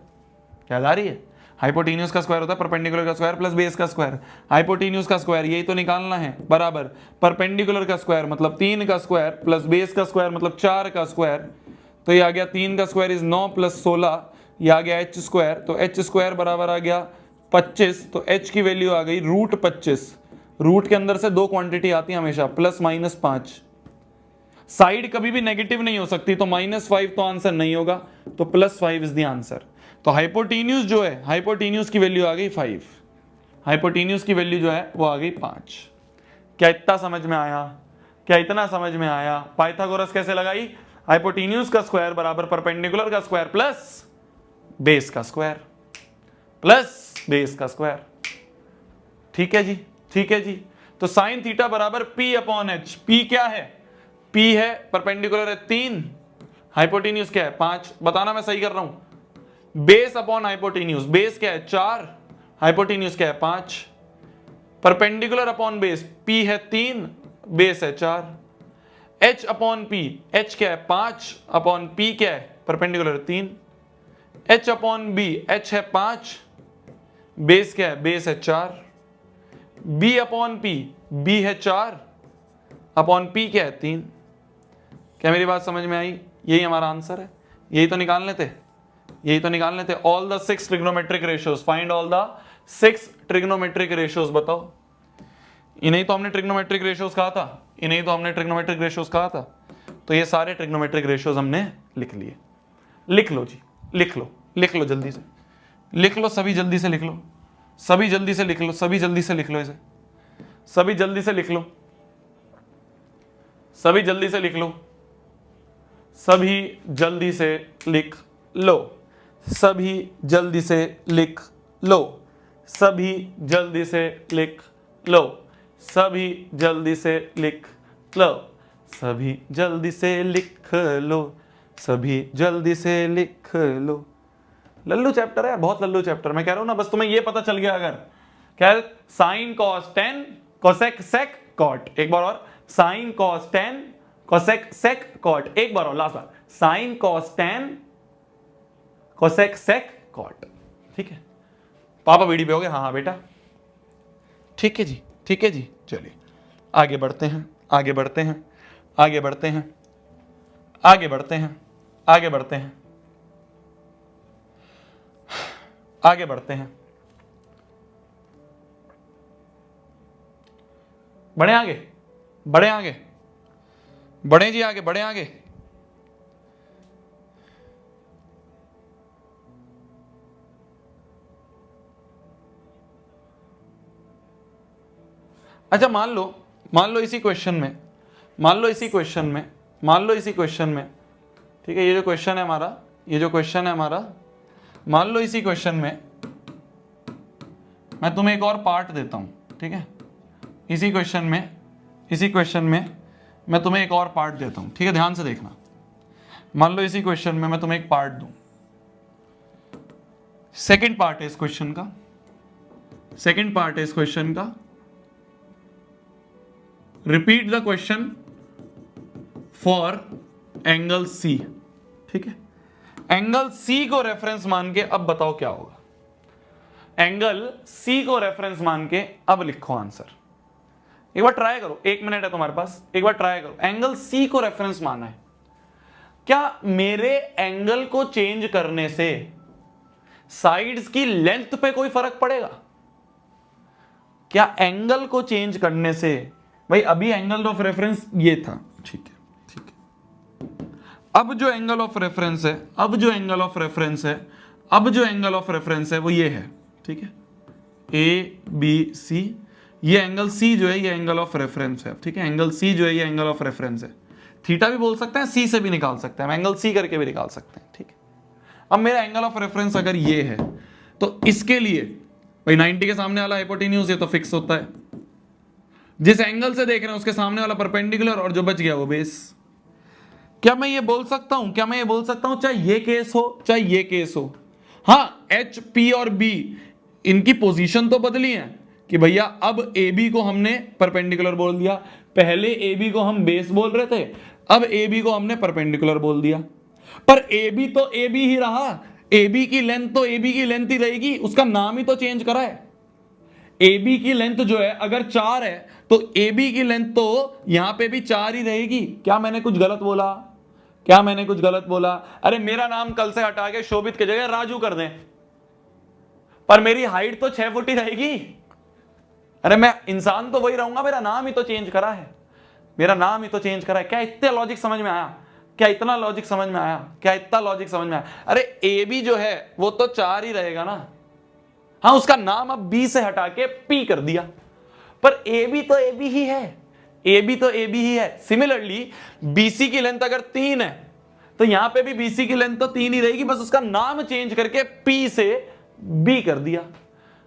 क्या आ रही है? हाइपोटेन्यूज का स्क्वायर होता है परपेंडिकुलर का स्क्वायर प्लस बेस का स्क्वायर। हाइपोटेन्यूज का स्क्वायर यही तो निकालना है, बराबर परपेंडिकुलर का स्क्वायर मतलब 3 का स्क्वायर प्लस बेस का स्क्वायर मतलब 4 का स्क्वायर। तो ये आ गया 3 का स्क्वायर इज 9 प्लस 16, ये आ गया h स्क्वायर। तो h स्क्वायर बराबर आ गया 25। तो h की वैल्यू आ गई √25। रूट के अंदर से 2 क्वांटिटी आती है हमेशा, प्लस माइनस 5। साइड कभी भी नेगेटिव नहीं हो सकती, तो -5 तो आंसर नहीं होगा, तो +5 इज द आंसर। तो हाइपोटेन्यूज जो है, हाइपोटेन्यूज की वैल्यू आ गई 5, हाइपोटेन्यूज की वैल्यू जो है वो आ गई 5। क्या इतना समझ में आया? पाइथागोरस कैसे लगाई? हाइपोटेन्यूज का स्क्वायर बराबर परपेंडिकुलर का स्क्वायर प्लस बेस का स्क्वायर। ठीक है जी। तो साइन थीटा बराबर P अपॉन एच। P क्या है? P है परपेंडिकुलर है 3, हाइपोटेन्यूज क्या है 5। बताना मैं सही कर रहा हूं। बेस अपॉन हाइपोटेन्यूज, बेस क्या है 4, हाइपोटेन्यूज क्या है 5। परपेंडिकुलर अपॉन बेस, P है 3, बेस है 4। H अपॉन P, H क्या है 5 अपॉन P क्या है perpendicular 3। H upon B, H है 5, बेस क्या है, बेस है 4। B अपॉन P, B है 4 अपॉन P क्या है 3। क्या मेरी बात समझ में आई? यही हमारा आंसर है, यही तो निकालने थे। All the 6 trigonometric ratios, find all the 6 trigonometric ratios. बताओ, इन्हें तो हमने ट्रिग्नोमेट्रिक रेशियोज कहा था। तो ये सारे ट्रिग्नोमेट्रिक रेशियोज हमने लिख लिए। लिख लो जी, लिख लो जल्दी से, लिख लो सभी, जल्दी से लिख लो, सभी जल्दी से लिख लो इसे, सभी जल्दी से लिख लो, सभी जल्दी से लिख लो, सभी जल्दी से लिख लो, सभी जल्दी से लिख लो, सभी जल्दी से लिख लो, सभी जल्दी से लिख लो, सभी जल्दी से लिख लो, सभी जल्दी से लिख लो। लल्लू चैप्टर है, बहुत लल्लू चैप्टर। मैं कह रहा हूं ना, बस तुम्हें ये पता चल गया अगर क्या sine cos 10 cosec sec cot. एक बार और, sine cos 10 cosec sec cot. एक बार और, लास्ट बार, sine cos 10 cosec sec cot. ठीक है, पापा वीडियो पे हो गए? हाँ हाँ बेटा, ठीक है जी, ठीक है जी। चलिए आगे बढ़ते हैं, आगे बढ़ते हैं, आगे बढ़ते हैं, आगे बढ़ते हैं, आगे बढ़ते हैं, आगे बढ़ते हैं, बढ़े आगे, बढ़े आगे, बढ़े जी आगे, बढ़े आगे। अच्छा मान लो इसी क्वेश्चन में, मान लो इसी क्वेश्चन में, मान लो इसी क्वेश्चन में, ठीक है, ये जो क्वेश्चन है हमारा, ये जो क्वेश्चन है हमारा, मान लो इसी क्वेश्चन में मैं तुम्हें एक और पार्ट देता हूं। ठीक है, इसी क्वेश्चन में, इसी क्वेश्चन में मैं तुम्हें एक और पार्ट देता हूं। ठीक है, ध्यान से देखना। मान लो इसी क्वेश्चन में मैं तुम्हें एक पार्ट दूं, सेकंड पार्ट है इस क्वेश्चन का, सेकंड पार्ट है इस क्वेश्चन का। Repeat the question for angle C. ठीक है, एंगल सी को रेफरेंस मान के अब बताओ क्या होगा। एंगल सी को रेफरेंस मान के अब लिखो आंसर। एक बार ट्राई करो, 1 मिनट है तुम्हारे पास, एक बार ट्राई करो। एंगल सी को रेफरेंस माना है, क्या मेरे एंगल को चेंज करने से साइड्स की लेंथ पे कोई फर्क पड़ेगा? क्या एंगल को चेंज करने से, भाई अभी एंगल ऑफ रेफरेंस ये था, ठीक है, ठीक है। अब जो एंगल ऑफ रेफरेंस है, अब जो एंगल ऑफ रेफरेंस है, अब जो एंगल ऑफ रेफरेंस है वो ये है। ठीक है, ए बी सी, ये एंगल सी जो है ये एंगल ऑफ रेफरेंस है। ठीक है, एंगल सी जो है ये एंगल ऑफ रेफरेंस है। थीटा भी बोल सकते हैं, सी से भी निकाल सकते हैं, हम एंगल सी करके भी निकाल सकते हैं। ठीक है, अब मेरा एंगल ऑफ रेफरेंस अगर ये है तो इसके लिए भाई 90 के सामने वाला हाइपोटेन्यूज ये तो फिक्स होता है, जिस एंगल से देख रहे हैं उसके सामने वाला परपेंडिकुलर, और जो बच गया वो बेस। क्या मैं ये बोल सकता हूं, क्या मैं ये बोल सकता हूं चाहे ये केस हो चाहे ये केस हो, हाँ एच पी और बी इनकी पोजीशन तो बदली है कि भैया अब ए बी को हमने परपेंडिकुलर बोल दिया, पहले ए बी को हम बेस बोल रहे थे, अब ए बी को हमने परपेंडिकुलर बोल दिया। पर ए बी तो ए बी ही रहा, ए बी की लेंथ तो ए बी की लेंथ ही रहेगी, उसका नाम ही तो चेंज करा है। ए बी की लेंथ जो है अगर 4 है तो ए बी की लेंथ तो यहां पे भी 4 ही रहेगी। क्या मैंने कुछ गलत बोला? क्या मैंने कुछ गलत बोला? अरे मेरा नाम कल से हटा के शोभित की जगह राजू कर दें, पर मेरी हाइट तो 6 फुट ही रहेगी। अरे मैं इंसान तो वही रहूंगा, मेरा नाम ही तो चेंज करा है, मेरा नाम ही तो चेंज करा है। क्या इतने लॉजिक समझ में आया? क्या इतना लॉजिक समझ में आया? क्या इतना लॉजिक समझ में आया? अरे ए बी जो है वो तो 4 ही रहेगा ना, हाँ उसका नाम अब बी से हटा के पी कर दिया, पर ए बी तो ए बी ही है, ए बी तो ए बी ही है। सिमिलरली बीसी की लेंथ अगर 3 है तो यहां पे भी बीसी की लेंथ तो 3 ही रहेगी, बस उसका नाम चेंज करके पी से बी कर दिया,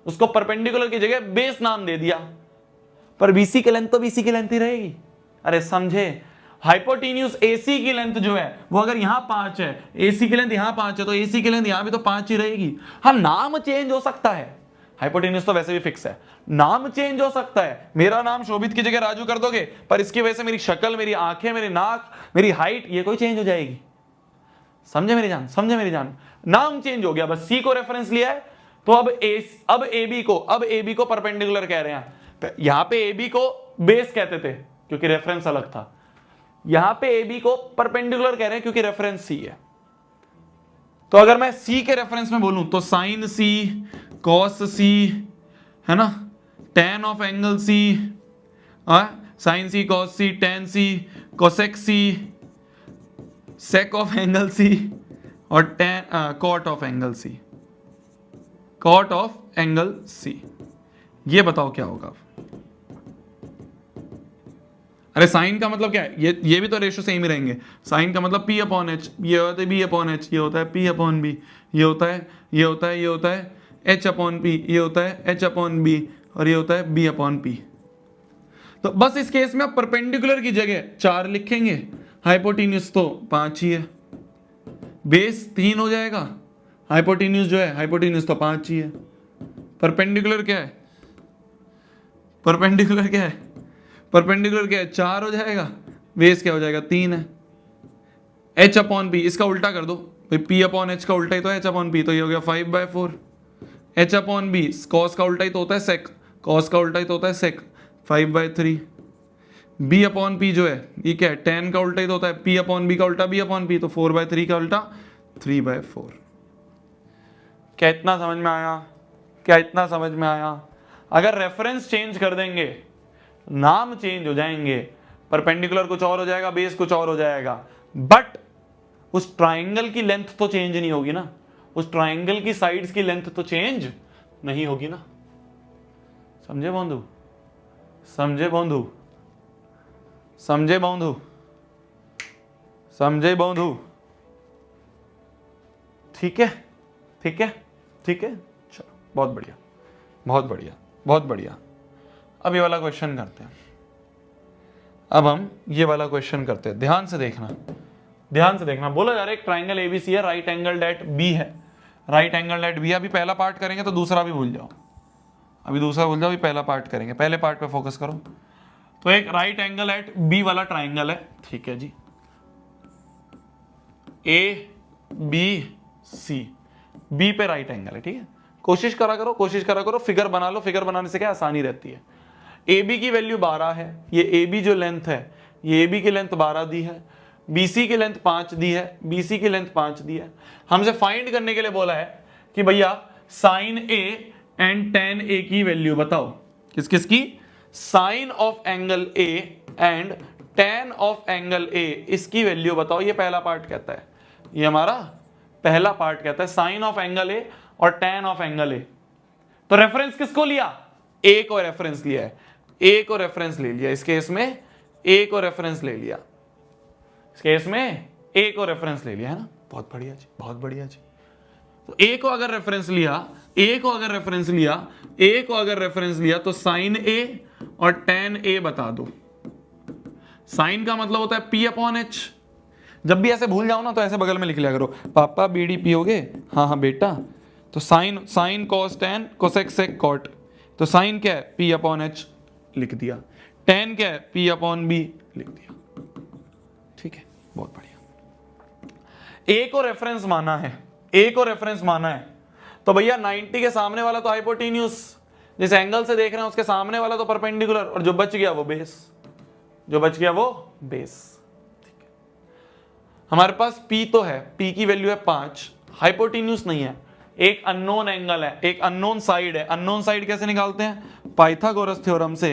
उसको परपेंडिकुलर की जगह बेस नाम दे दिया, पर बीसी की लेंथ तो बीसी की लेंथ ही रहेगी। अरे समझे? हाइपोटेन्यूज एसी की लेंथ जो है वो अगर यहां 5 है, एसी की लेंथ यहां 5 है, तो एसी की लेंथ यहां भी तो 5 ही रहेगी। हाँ नाम चेंज हो सकता है, हाइपोटेन्यूज तो वैसे भी फिक्स है, नाम चेंज हो सकता है। मेरा नाम शोभित की जगह राजू कर दोगे, पर इसकी वजह से मेरी शक्ल, मेरी आंखें, मेरी नाक, मेरी हाइट ये कोई चेंज हो जाएगी। समझे मेरी जान? समझे मेरी जान? नाम चेंज हो गया, बस सी को रेफरेंस लिया है तो अब ए बी को परपेंडिकुलर कह रहे हैं। यहां पे ए बी को बेस कहते थे क्योंकि रेफरेंस अलग था, यहां पे ए बी को परपेंडिकुलर कह रहे हैं क्योंकि रेफरेंस सी है। तो अगर मैं सी के रेफरेंस में बोलूं तो साइन सी, कॉस सी, है ना, tan of angle C, sine C, cos C, tan C, cosec C, sec of angle C और tan cot of angle C, cot of angle C. ये बताओ क्या होगा? अरे साइन का मतलब क्या है? ये भी तो रेशो सेम ही रहेंगे। साइन का मतलब P अपॉन एच, ये होता है B अपॉन एच, ये होता है P अपॉन बी, ये होता है ये होता है ये होता है H अपॉन P, ये होता है H अपॉन बी और ये होता है B अपॉन P। तो बस इस केस में आप परपेंडिकुलर की जगह 4 लिखेंगे, हाइपोटेन्यूज तो 5 ही है, बेस 3 हो जाएगा, हाइपोटेन्यूज जो है हाइपोटेन्यूज तो 5 ही है, परपेंडिकुलर क्या है, परपेंडिकुलर क्या है, परपेंडिकुलर क्या है 4 हो जाएगा, बेस क्या हो जाएगा 3 है। h अपॉन पी, इसका उल्टा कर दो भाई, p अपॉन h का उल्टा ही तो h अपॉन पी, तो ये हो गया 5/4। h अपॉन बी, कॉस का उल्टा ही तो होता है सेक, कॉस का उल्टा ही तो होता है सेक, 5/3। b अपॉन पी जो है ये क्या है, tan का उल्टा ही तो होता है, p अपॉन बी का उल्टा b अपॉन पी, तो 4/3 का उल्टा 3/4। क्या इतना समझ में आया, क्या इतना समझ में आया? अगर रेफरेंस चेंज कर देंगे, नाम चेंज हो जाएंगे, परपेंडिकुलर कुछ और हो जाएगा, बेस कुछ और हो जाएगा, बट उस ट्राइंगल की लेंथ तो चेंज नहीं होगी ना, उस ट्राइंगल की साइड्स की लेंथ तो चेंज नहीं होगी ना। समझे बंधु, समझे बंधु, समझे बंधु, समझे बंधु? ठीक है, ठीक है, ठीक है, चलो बहुत बढ़िया, बहुत बढ़िया, बहुत बढ़िया। अब ये वाला क्वेश्चन करते हैं, अब हम ये वाला क्वेश्चन करते हैं, ध्यान से देखना, ध्यान से देखना। बोला जा रहा है एक ट्राइंगल एबीसी है, राइट एंगल एट बी है, राइट एंगल एट बी। अभी पहला पार्ट करेंगे तो दूसरा भी भूल जाओ, अभी दूसरा भूल जाओ, अभी पहला पार्ट करेंगे, पहले पार्ट पे फोकस करो। तो एक राइट एंगल एट बी वाला ट्राइंगल है, ठीक है जी, ए बी सी, बी पे राइट एंगल है, ठीक है। कोशिश करा करो, कोशिश करा करो, फिगर बना लो, फिगर बनाने से क्या आसानी रहती है। ए बी की वैल्यू 12 है, ये ए बी जो लेंथ है, ये ए बी की लेंथ 12 दी है, BC की लेंथ 5 दी है, BC की लेंथ 5 दी है। हमसे फाइंड करने के लिए बोला है कि भैया sine A and tan A की वैल्यू बताओ। किस किस की? Sine of angle A and tan of angle A, इसकी वैल्यू बताओ। ये पहला पार्ट कहता है, ये हमारा पहला पार्ट कहता है साइन ऑफ एंगल A और tan ऑफ एंगल A। तो रेफरेंस किसको लिया? A को रेफरेंस लिया है, A को रेफरेंस ले लिया, इस केस में A को रेफरेंस ले लिया, इस केस में A को रेफरेंस ले लिया है ना। बहुत बढ़िया जी, बहुत बढ़िया जी। तो A को अगर रेफरेंस लिया, A को अगर रेफरेंस लिया, A को अगर रेफरेंस लिया तो साइन A और tan A बता दो। साइन का मतलब होता है P अपॉन H। जब भी ऐसे भूल जाओ ना तो ऐसे बगल में लिख लिया करो, पापा BDP होगे, हाँ हाँ बेटा। तो sine, sine cos tan cosec sec cot, तो साइन क्या है P अपॉन H लिख दिया, tan क्या है P अपॉन B लिख दिया, ठीक है, बहुत बढ़िया। A को रेफरेंस माना है, A को रेफरेंस माना है, तो भैया 90 के सामने वाला तो हाइपोटेन्यूज, जिस एंगल से देख रहे हैं उसके सामने वाला तो परपेंडिकुलर, और जो बच गया वो बेस, जो बच गया वो बेस, ठीक है। हमारे पास P तो है, P की वैल्यू है 5, हाइपोटेन्यूज नहीं है, एक अननोन एंगल है, एक अननोन साइड है। अननोन साइड कैसे निकालते हैं? पाइथागोरस थ्योरम से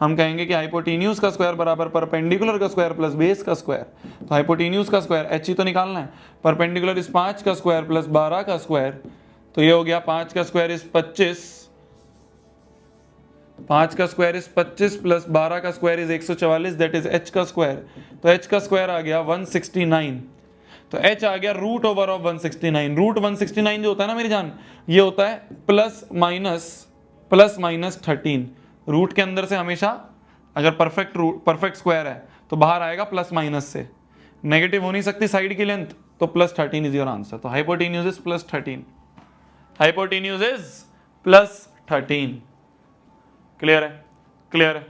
हम कहेंगे कि हाइपोटेन्यूज का स्क्वायर बराबर परपेंडिकुलर का स्क्वायर प्लस बेस का स्क्वायर। तो हाइपोटेन्यूज का स्क्वायर h ही तो निकालना है, परपेंडिकुलर इस 5 का स्क्वायर प्लस 12 का स्क्वायर, तो ये हो गया 5 का स्क्वायर इस 25, 5 का स्क्वायर इस 25 प्लस 12 का square is 144, that is h का स्क्वायर। तो h का स्क्वायर आ गया 169, तो h आ गया रूट ओवर ऑफ 169। रूट 169 जो होता है ना मेरी जान, ये होता है प्लस माइनस 13। रूट के अंदर से हमेशा अगर परफेक्ट स्क्वायर है तो बाहर आएगा प्लस माइनस से, नेगेटिव हो नहीं सकती साइड की लेंथ, तो प्लस 13 इज योर आंसर। तो hypotenuse is plus 13, hypotenuse is plus 13। Clear है, क्लियर है,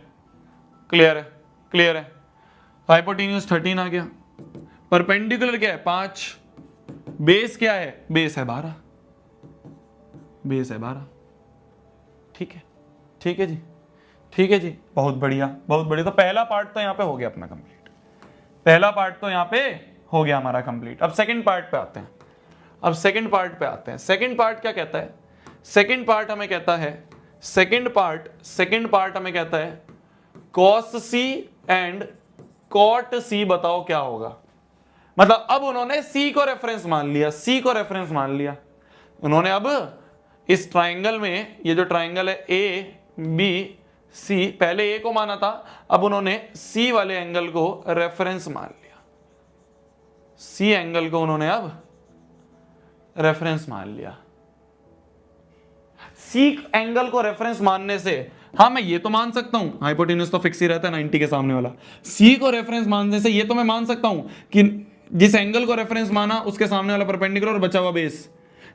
क्लियर है, क्लियर है। हाइपोटेन्यूज 13 आ गया, परपेंडिकुलर क्या है 5, बेस क्या है? बेस है 12, बेस है 12, ठीक है, ठीक है जी, ठीक है जी, बहुत बढ़िया, बहुत बढ़िया। तो पहला पार्ट तो यहां पे हो गया अपना कंप्लीट, पहला पार्ट तो यहां पे हो गया हमारा कंप्लीट। अब सेकंड पार्ट पे आते हैं, अब सेकंड पार्ट पे आते हैं। सेकंड पार्ट क्या कहता है? सेकंड पार्ट हमें कहता है, सेकंड पार्ट हमें कहता है cos C and cot C बताओ क्या होगा। मतलब अब उन्होंने C को रेफरेंस मान लिया, C को रेफरेंस मान लिया उन्होंने। अब इस ट्राइंगल में, ये जो ट्राइंगल है A B C, पहले A को माना था, अब उन्होंने C वाले एंगल को रेफरेंस मान लिया, C एंगल को उन्होंने अब रेफरेंस मान लिया। सीक एंगल को रेफरेंस मानने से, हाँ मैं ये तो मान सकता हूं, हाइपोटेन्यूज तो फिक्स ही रहता है 90 के सामने वाला, सी को रेफरेंस मानने से ये तो मैं मान सकता हूं कि जिस एंगल को रेफरेंस माना उसके सामने वाला परपेंडिकुलर और बचा हुआ बेस,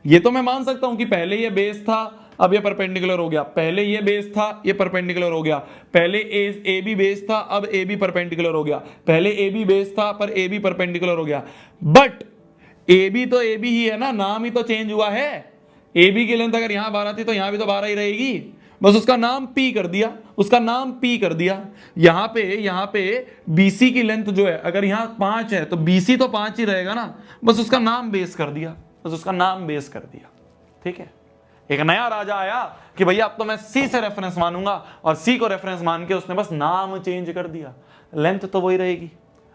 ये तो मैं मान सकता हूं कि पहले ये बेस था अब ये परपेंडिकुलर हो गया, पहले ये बेस था ये परपेंडिकुलर हो गया, पहले ए बी बेस था अब ए बी परपेंडिकुलर हो गया, पहले ए बी बेस था पर ए बी परपेंडिकुलर हो गया, बट ए बी तो ए बी ही है ना, नाम ही तो चेंज हुआ है। ए बी की लेंथ अगर यहां 12 थी तो यहां भी तो 12 ही रहेगी, बस उसका नाम पी कर दिया, उसका नाम पी कर दिया। यहां पे बीसी की लेंथ जो है अगर यहां 5 है तो बीसी तो 5 ही रहेगा ना, बस उसका नाम बेस कर दिया, बस उसका नाम बेस कर दिया। ठीक है, एक नया राजा आया कि भैया अब तो मैं सी से रेफरेंस मानूंगा, और सी को रेफरेंस मान के उसने बस नाम चेंज कर दिया, लेंथ तो वही रहेगी।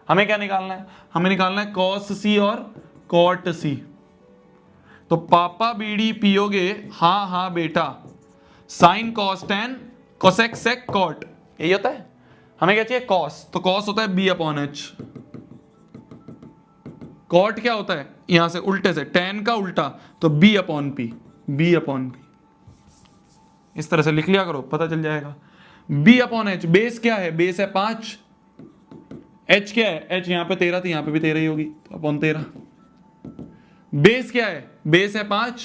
हमें क्या निकालना है, हमें निकालना है कॉस सी और कॉट सी। तो पापा बीडी पियोगे हाँ हाँ बेटा, sine cos tan cosec sec cot, यही होता है। हमें क्या चाहिए, कॉस, तो कॉस होता है बी अपॉन एच, कॉट क्या होता है यहां से उल्टे से टेन का उल्टा तो B upon P, B upon P, इस तरह से लिख लिया करो पता चल जाएगा। बी अपॉन एच, बेस क्या है, बेस है 5, एच क्या है, एच यहां पे 13 थी यहां पे भी 13 ही होगी तो अपॉन 13। बेस क्या है, बेस है 5,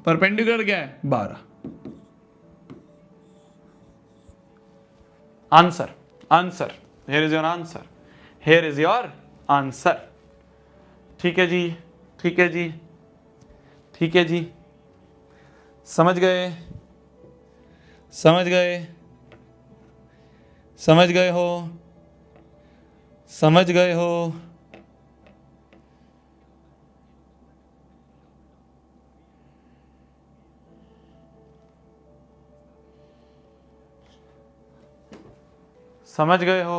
परपेंडिकुलर क्या है 12। Answer, answer, here is your answer, here is your answer. ठीक है जी, ठीक है जी, ठीक है जी, समझ गए, समझ गए, समझ गए हो, समझ गए हो। समझ गए हो।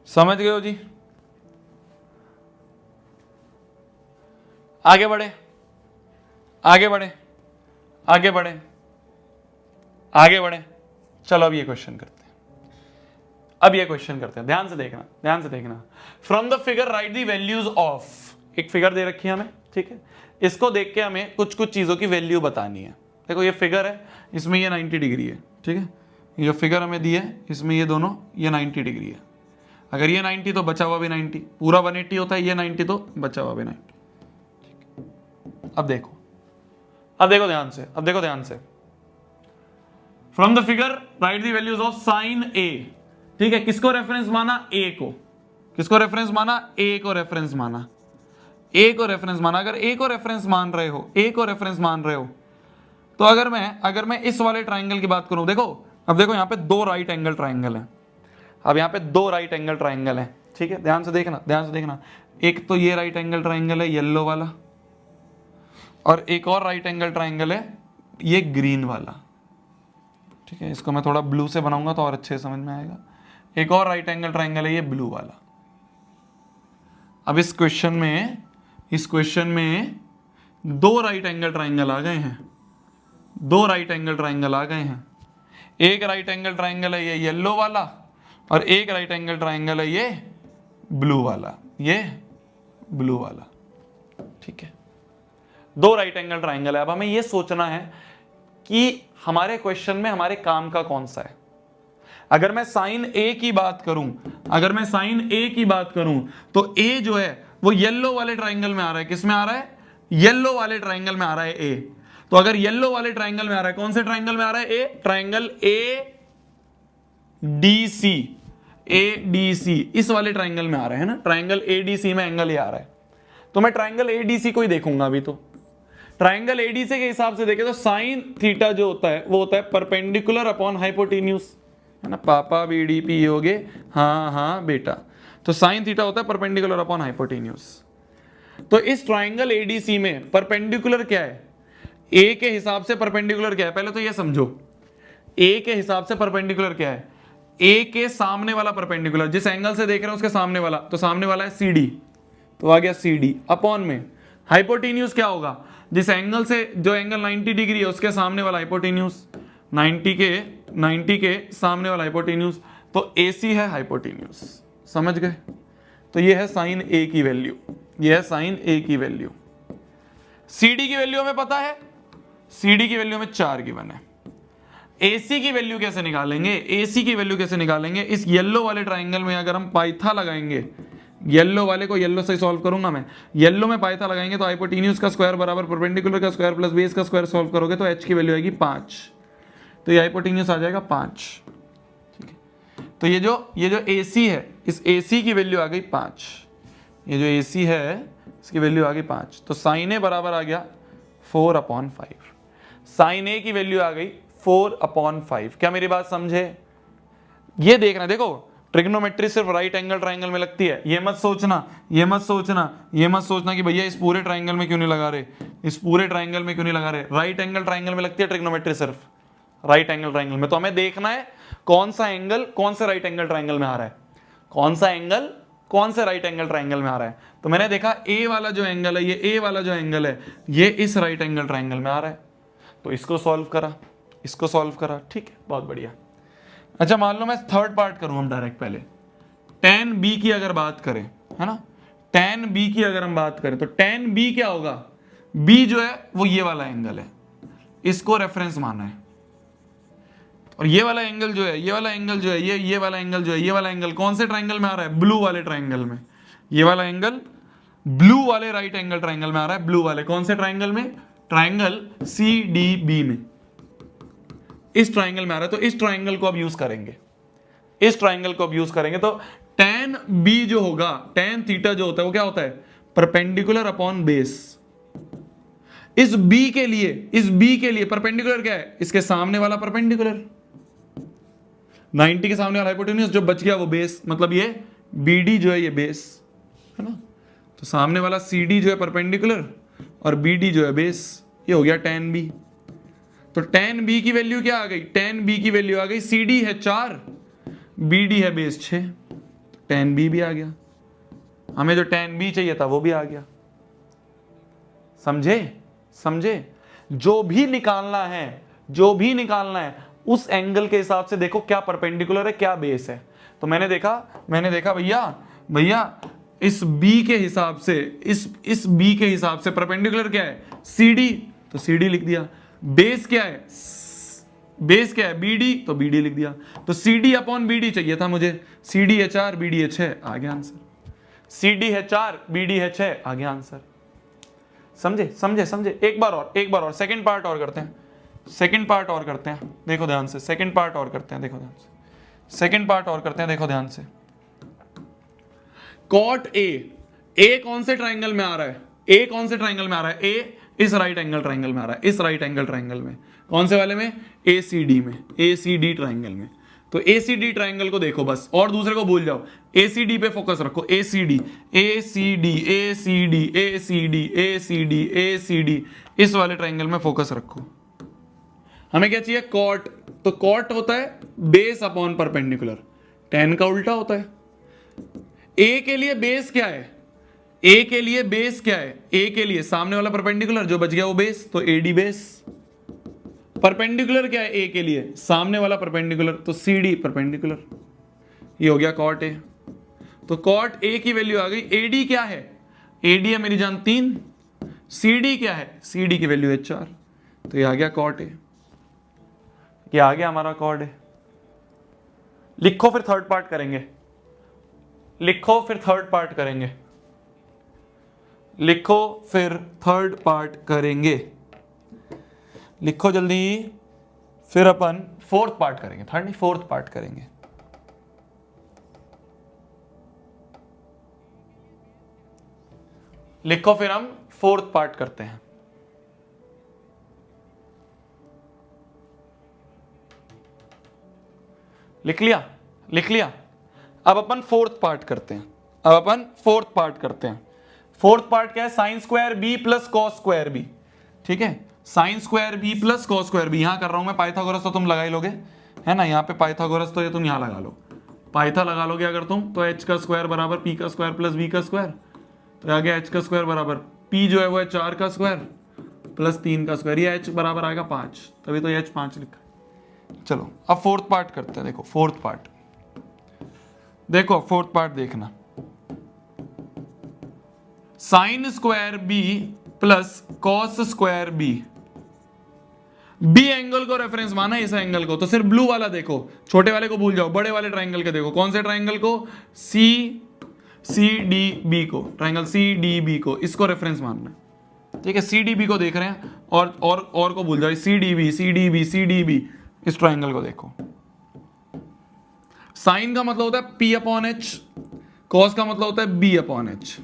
समझ गए हो जी। आगे बढ़े, आगे बढ़े, आगे बढ़े, आगे बढ़े। चलो अब ये क्वेश्चन करते हैं, अब ये क्वेश्चन करते हैं, ध्यान से देखना, ध्यान से देखना। From the figure write the values of, एक फिगर दे रखी है हमें, ठीक है, इसको देख के हमें कुछ कुछ चीजों की वैल्यू बतानी है। देखो ये फिगर है, इसमें ये 90 डिग्री है, ठीक है, ये जो फिगर हमें दी है इसमें ये दोनों ये 90 डिग्री है। अगर ये 90 तो बचा हुआ भी 90, पूरा 180 होता है, ये 90 तो बचा हुआ भी 90। अब देखो, अब देखो ध्यान से, अब देखो ध्यान से। From the figure write the values of sine A, ठीक है, किसको रेफरेंस माना, ए को, किसको रेफरेंस माना, ए को रेफरेंस माना, ए को रेफरेंस माना। अगर ए को रेफरेंस मान रहे हो, ए को रेफरेंस मान रहे हो, तो अगर मैं इस वाले ट्राइंगल की बात करूं, देखो अब देखो यहां पे 2 राइट एंगल ट्राइंगल है, अब यहां पे 2 राइट एंगल ट्राइंगल है, ठीक है, ध्यान से देखना, ध्यान से देखना। एक तो ये राइट एंगल ट्राइंगल है येलो वाला, और एक और राइट एंगल ट्राइंगल है ये ग्रीन वाला, ठीक है, इसको मैं थोड़ा ब्लू से बनाऊंगा तो और अच्छे समझ में आएगा। एक और राइट एंगल ट्राइंगल है ये ब्लू वाला। अब इस क्वेश्चन में 2 राइट एंगल ट्राइंगल आ गए हैं, 2 राइट एंगल ट्राइंगल आ गए हैं। एक राइट एंगल ट्राइंगल है ये येलो वाला, और एक राइट एंगल ट्राइंगल है ये ब्लू वाला, ये ब्लू वाला, ठीक है, 2 राइट एंगल ट्राइंगल है। अब हमें ये सोचना है कि हमारे क्वेश्चन में हमारे काम का कौन सा है। अगर मैं साइन ए की बात करूं, अगर मैं साइन ए की बात करूं तो ए जो है वो येलो वाले ट्राइंगल में आ रहा है, किस में आ रहा है, येलो वाले ट्राइंगल में आ रहा है ए। तो अगर येलो वाले ट्राइंगल में आ रहा है, कौन से ट्राइंगल में आ रहा है, A, triangle A D C, A D C इस वाले ट्राइंगल में आ रहा है ना, ट्राइंगल ए डी सी में एंगल ये आ रहा है, तो मैं ट्राइंगल ए डी सी को ही देखूंगा अभी। तो ट्राइंगल एडीसी के हिसाब से देखें तो साइन थीटा जो होता है वो होता है परपेंडिकुलर अपॉन हाइपोटेन्यूज, है ना, पापा बीडी पी होगे हाँ हाँ बेटा, तो साइन थीटा होता है परपेंडिकुलर अपॉन हाइपोटेन्यूज। तो इस ट्राइंगल एडीसी में परपेंडिकुलर क्या है, ए के हिसाब से परपेंडिकुलर क्या है, पहले तो ये समझो, ए के हिसाब से परपेंडिकुलर क्या है, ए के सामने वाला परपेंडिकुलर, जिस एंगल से देख रहे हो उसके सामने वाला, तो सामने वाला है सी डी, तो आ गया सी डी अपॉन में हाइपोटेन्यूज क्या होगा, जिस एंगल से, जो एंगल 90 डिग्री है उसके सामने वाला हाइपोटेन्यूज, 90 के सामने वाला हाइपोटेन्यूज, तो AC है हाइपोटेन्यूज। समझ गए? तो ये है साइन A की वैल्यू, ये है साइन A की वैल्यू। CD की वैल्यू हमें पता है, CD की वैल्यू में 4 गिवन है। AC की वैल्यू कैसे निकालेंगे, AC की वैल्यू कैसे निकालेंगे, इस येलो वाले ट्राइंगल में अगर हम पाइथा लगाएंगे, येलो वाले को येलो से सॉल्व करूंगा मैं, येलो में पाइथा लगाएंगे तो हाइपोटेन्यूज का स्क्वायर बराबर परपेंडिकुलर का स्क्वायर प्लस बेस का स्क्वायर सॉल्व करोगे तो h की वैल्यू आएगी 5, तो ये हाइपोटेन्यूज आ जाएगा 5। ठीक है, तो ये जो AC है, इस AC की वैल्यू आ गई 5, ये जो AC है इसकी वैल्यू आ गई 5, तो साइन A बराबर आ गया 4/5, साइन A की वैल्यू आ गई 4/5। क्या मेरी बात समझे? ये देखना, देखो ट्रिग्नोमेट्री सिर्फ राइट एंगल ट्राइंगल में लगती है, ये मत सोचना, ये मत सोचना, ये मत सोचना कि भैया इस पूरे ट्राइंगल में क्यों नहीं लगा रहे, इस पूरे ट्राइंगल में क्यों नहीं लगा रहे। राइट एंगल ट्राइंगल में लगती है ट्रिग्नोमेट्री, सिर्फ राइट एंगल ट्राइंगल में। तो हमें देखना है कौन सा एंगल कौन से राइट एंगल ट्राइंगल में आ रहा है, कौन सा एंगल कौन से राइट एंगल ट्राइंगल में आ रहा है। तो मैंने देखा ए वाला जो एंगल है, ये ए वाला जो एंगल है ये इस राइट एंगल ट्राइंगल में आ रहा है, तो इसको सॉल्व करा, इसको सॉल्व करा। ठीक है, बहुत बढ़िया। अच्छा मान लो मैं थर्ड पार्ट करूं हम डायरेक्ट, पहले tan B की अगर बात करें, है ना, tan B की अगर हम बात करें तो tan B क्या होगा, B जो है वो ये वाला एंगल है, इसको रेफरेंस माना है, और ये वाला एंगल जो है, ये वाला एंगल जो है, ये वाला एंगल जो है, ये वाला एंगल कौन से ट्राइंगल में आ रहा है, ब्लू वाले ट्राइंगल में। ये वाला एंगल ब्लू वाले राइट एंगल ट्राइंगल में आ रहा है, ब्लू वाले कौन से ट्राइंगल में, ट्राइंगल CDB में, इस ट्राइंगल में आ रहा है। तो इस ट्राइंगल को अब यूज करेंगे, इस ट्राइंगल को अब यूज करेंगे। तो tan B जो होगा, tan थीटा जो होता है वो क्या होता है, परपेंडिकुलर अपॉन बेस। इस B के लिए, इस B के लिए परपेंडिकुलर क्या है, इसके सामने वाला परपेंडिकुलर, 90 के सामने वाला हाइपोटेन्यूज, जो बच गया वो बेस, मतलब ये BD जो है ये बेस है ना, तो सामने वाला CD जो है परपेंडिकुलर और BD जो है बेस, ये हो गया tan B। तो tan B की वैल्यू क्या आ गई, tan B की वैल्यू आ गई, CD है 4, BD है बेस 6, tan B भी आ गया, हमें जो tan B चाहिए था वो भी आ गया। समझे? समझे? जो भी निकालना है, जो भी निकालना है उस एंगल के हिसाब से देखो क्या परपेंडिकुलर है क्या बेस है। तो मैंने देखा भैया इस B के हिसाब से, इस B के हिसाब से परपेंडिकुलर क्या है, CD, तो CD लिख दिया। बेस क्या है, बेस क्या है, BD, तो BD लिख दिया। तो CD अपॉन BD चाहिए था मुझे, CD है 4, BD है 6, आ गया आंसर। CD है 4, BD है 6, आ गया आंसर। समझे? एक बार और सेकंड पार्ट और करते हैं, सेकंड पार्ट और करते हैं, देखो ध्यान से, सेकंड पार्ट और करते हैं, देखो ध्यान से, सेकंड पार्ट और करते हैं, देखो ध्यान से। कॉट ए कौन से ट्राइंगल में आ रहा है, ए कौन से ट्राइंगल में आ रहा है, ए इस राइट एंगल ट्राइंगल में आ रहा है, इस राइट एंगल ट्राइंगल में, कौन से वाले में, ACD में, ACD ट्राइंगल में। तो ACD ट्राइंगल को देखो बस, और दूसरे को भूल जाओ, ACD पे फोकस रखो, ACD ACD ACD ACD ACD ACD, इस वाले ट्राइंगल में फोकस रखो। हमें क्या चाहिए, कॉट, तो कॉट होता है बेस अपॉन परपेंडिकुलर, tan का उल्टा होता है। A के लिए बेस क्या है, A के लिए बेस क्या है, A के लिए सामने वाला परपेंडिकुलर, जो बच गया वो बेस, तो AD बेस। परपेंडिकुलर क्या है A के लिए, सामने वाला परपेंडिकुलर, तो CD परपेंडिकुलर। ये हो गया कॉट A। तो कॉट A की वैल्यू आ गई। AD क्या है, AD है मेरी जान 3, CD क्या है, CD की वैल्यू है 4, तो ये आ गया कॉट A, ये आ गया हमारा कॉट A। लिखो फिर थर्ड पार्ट करेंगे, लिखो फिर थर्ड पार्ट करेंगे, लिखो फिर थर्ड पार्ट करेंगे, लिखो जल्दी, फिर अपन फोर्थ पार्ट करेंगे, थर्ड नहीं फोर्थ पार्ट करेंगे। लिखो फिर हम फोर्थ पार्ट करते हैं। लिख लिया, लिख लिया। अब अपन फोर्थ पार्ट करते हैं, अब अपन फोर्थ पार्ट करते हैं। फोर्थ पार्ट क्या है, sine square B plus cos square B. ठीक है, sine square B plus cos square B. यहां कर रहा हूं मैं पाइथागोरस, तो तुम लगा ही लोगे, है ना, यहाँ पे पाइथागोरस, तो ये तुम यहां लगा लो, पाइथा लगा लोगे अगर तुम, तो h का स्क्वायर बराबर p का स्क्वायर प्लस b का स्क्वायर, तो आ गया h का स्क्वायर बराबर P जो है वो है 4 का स्क्वायर प्लस 3 का स्क्वायर, ये h बराबर आएगा 5, तभी तो ये h 5 लिखा है। चलो अब फोर्थ पार्ट करते हैं। देखो फोर्थ पार्ट, देखो फोर्थ पार्ट देखना, sine square B plus cos square B, B angle को रेफरेंस माना इस एंगल को, तो सिर्फ ब्लू वाला देखो, छोटे वाले को भूल जाओ, बड़े वाले ट्राइंगल के देखो। कौन से ट्राइंगल को? सी डी बी को, ट्राइंगल सी डी बी को, इसको रेफरेंस मानना है। ठीक है, सी डी बी को देख रहे हैं और को भूल जाओ, C D B C D B C D B, इस ट्राइंगल को देखो। साइन का मतलब होता है P अपॉन एच, कॉस का मतलब होता है B अपॉन एच।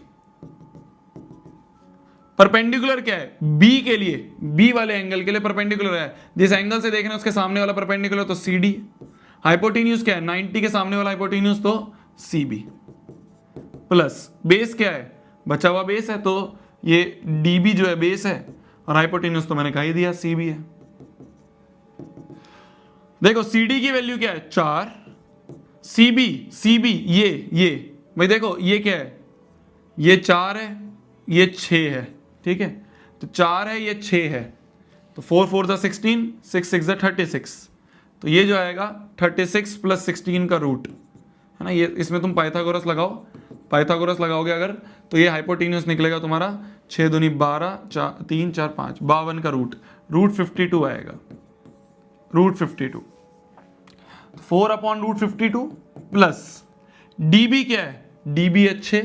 परपेंडिकुलर क्या है? B के लिए, B वाले एंगल के लिए परपेंडिकुलर है, जिस एंगल से देख रहे हैं उसके सामने वाला परपेंडिकुलर तो CD। हाइपोटेन्यूज क्या है? 90 के सामने वाला हाइपोटेन्यूज तो CB। प्लस बेस क्या है? बचा हुआ बेस है, तो ये DB जो है बेस है, और हाइपोटेन्यूज तो मैंने कहा ही दिया CB है। देखो CD की वैल्यू क्या है? 4, CB ये भाई देखो ये क्या है? ये 4 है, ये 6 है, ठीक है, तो 4 है, ये 6 है, तो 4 4 जा 16, 6 6 जा 36, तो ये जो आएगा 36 प्लस 16 का रूट है ना। ये इसमें तुम पाइथागोरस लगाओ, पाइथागोरस लगाओगे अगर, तो ये हाइपोटेन्यूज निकलेगा तुम्हारा 6 दूनी 12, 3 4 5, 52 का रूट 52 आएगा, root 52। 4 upon root 52 plus DB क्या है? DB है 6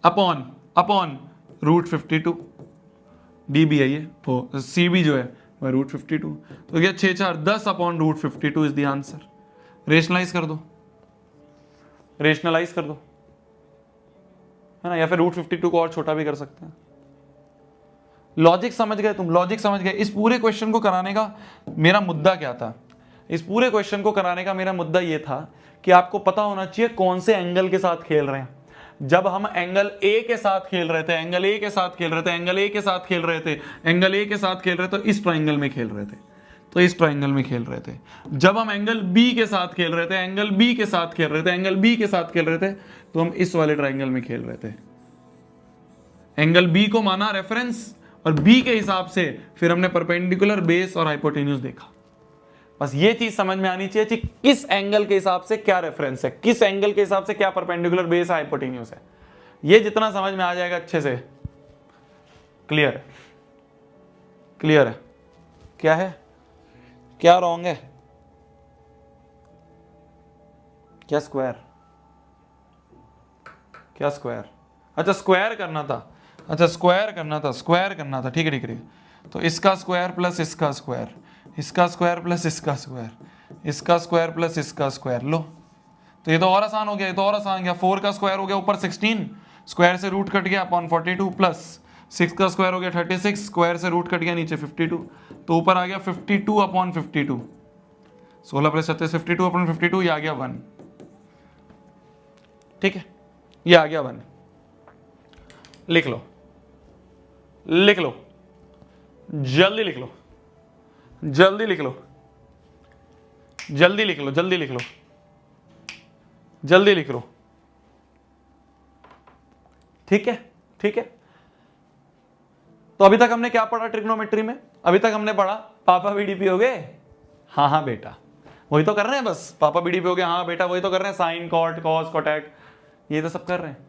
अपॉन रूट 52, DB है ये, तो CB जो है वह रूट 52, तो क्या 6 4 10 upon root 52 is the answer. Rationalise कर दो, रेशनलाइज कर दो, है ना, या फिर रूट 52 को और छोटा भी कर सकते हैं। लॉजिक समझ गए तुम? लॉजिक समझ गए? इस पूरे क्वेश्चन को कराने का मेरा मुद्दा क्या था? इस पूरे क्वेश्चन को कराने का मेरा मुद्दा ये था कि आपको पता होना चाहिए कौन से एंगल के साथ खेल रहे हैं। जब हम एंगल ए के साथ खेल रहे थे, एंगल ए के साथ खेल रहे थे, एंगल ए के साथ खेल रहे थे, एंगल ए के साथ खेल रहे थे, तो इस ट्राइंगल में खेल रहे थे, तो इस ट्राइंगल में खेल रहे थे। जब हम एंगल बी के साथ खेल रहे थे, एंगल बी के साथ खेल रहे थे, एंगल बी के साथ खेल रहे थे, तो हम इस वाले ट्राइंगल में खेल रहे थे। एंगल बी को माना रेफरेंस, और बी के हिसाब से फिर हमने परपेंडिकुलर, बेस और हाइपोटेन्यूज देखा। बस ये चीज समझ में आनी चाहिए कि किस एंगल के हिसाब से क्या रेफरेंस है, किस एंगल के हिसाब से क्या परपेंडिकुलर, बेस, हाइपोटेन्यूज है। ये जितना समझ में आ जाएगा अच्छे से, क्लियर है, क्लियर है। क्या है, क्या रॉन्ग है, क्या स्क्वायर, क्या स्क्वायर? अच्छा स्क्वायर करना था, अच्छा स्क्वायर करना था, स्क्वायर करना था, ठीक है ठीक है। तो इसका स्क्वायर प्लस इसका स्क्वायर, इसका स्क्वायर प्लस इसका स्क्वायर, इसका स्क्वायर प्लस इसका स्क्वायर, लो तो ये तो और आसान हो गया, ये तो और आसान गया। 4 का स्क्वायर हो गया ऊपर 16, स्क्वायर से रूट कट गया अपॉन 42, प्लस 6 का स्क्वायर हो गया 36, स्क्वायर से रूट कट गया नीचे 52, तो ऊपर आ गया 52 अपॉन 52, 16 प्लस 36 52 अपॉन 52, ये आ गया 1, ठीक है, ये आ गया 1। लिख लो, लिख लो, जल्दी लिख लो, जल्दी लिख लो, जल्दी लिख लो, जल्दी लिख लो, जल्दी लिख लो, ठीक है, ठीक है। तो अभी तक हमने क्या पढ़ा ट्रिग्नोमेट्री में? अभी तक हमने पढ़ा पापा बीडीपी हो गए, हाँ हाँ बेटा वही तो कर रहे हैं, बस पापा बीडीपी हो गए, हाँ बेटा वही तो कर रहे हैं, साइन कॉट कॉस कोटेक ये तो सब कर रहे हैं।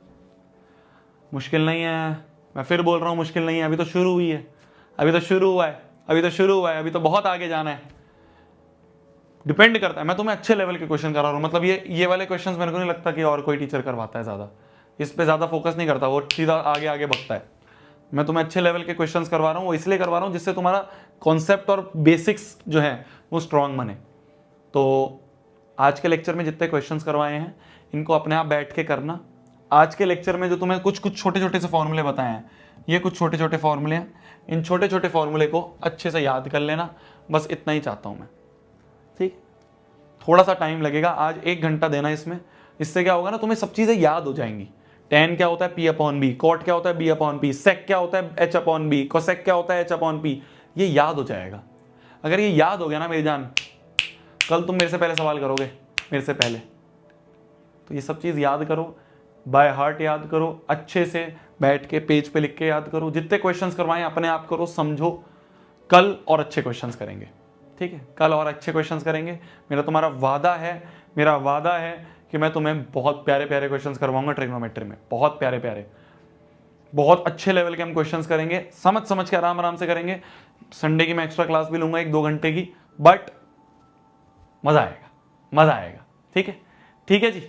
मुश्किल नहीं है, मैं फिर बोल रहा हूं मुश्किल नहीं है, अभी तो शुरू हुई है, अभी तो शुरू हुआ है, अभी तो शुरू हुआ है, अभी तो बहुत आगे जाना है। डिपेंड करता है, मैं तुम्हें अच्छे लेवल के क्वेश्चन करा रहा हूं, मतलब ये वाले क्वेश्चंस मेरे को नहीं लगता कि और कोई टीचर करवाता है, ज्यादा इस पे ज्यादा फोकस नहीं करता, वो सीधा आगे आगे बढ़ता है। मैं तुम्हें अच्छे लेवल के क्वेश्चंस करवा रहा हूं, वो इसलिए करवा रहा हूं जिससे तुम्हारा कॉन्सेप्ट और बेसिक्स जो है वो स्ट्रांग बने। तो आज के लेक्चर में जितने क्वेश्चंस करवाए हैं इनको अपने आप बैठ के करना। आज के लेक्चर में जो तुम्हें कुछ कुछ छोटे छोटे से फॉर्मूले बताए हैं, ये कुछ छोटे छोटे फॉर्मूले हैं, इन छोटे छोटे फॉर्मूले को अच्छे से याद कर लेना, बस इतना ही चाहता हूं मैं, ठीक। थोड़ा सा टाइम लगेगा, आज 1 घंटा देना इसमें, इससे क्या होगा ना तुम्हें सब चीजें याद हो जाएंगी। tan क्या होता है P अपॉन बी, कॉट क्या होता है B अपॉन P, सेक क्या होता है H अपॉन बी, कोसेक क्या होता है H अपॉन P, ये याद हो जाएगा। अगर ये याद हो गया ना मेरी जान, कल तुम मेरे से पहले सवाल करोगे, मेरे से पहले। तो ये सब चीज़ याद करो, बाय हार्ट याद करो, अच्छे से बैठ के पेज पे लिख के याद करो, जितने क्वेश्चंस करवाएं अपने आप करो, समझो। कल और अच्छे क्वेश्चंस करेंगे, ठीक है, कल और अच्छे क्वेश्चंस करेंगे। मेरा तुम्हारा वादा है, मेरा वादा है कि मैं तुम्हें बहुत प्यारे प्यारे क्वेश्चंस करवाऊंगा ट्रिग्नोमेट्री में, बहुत प्यारे प्यारे, बहुत अच्छे लेवल के हम क्वेश्चंस करेंगे, समझ समझ के आराम आराम से करेंगे। संडे की मैं एक्स्ट्रा क्लास भी लूंगा 1-2 घंटे की, बट मजा आएगा, मजा आएगा। ठीक है, ठीक है जी,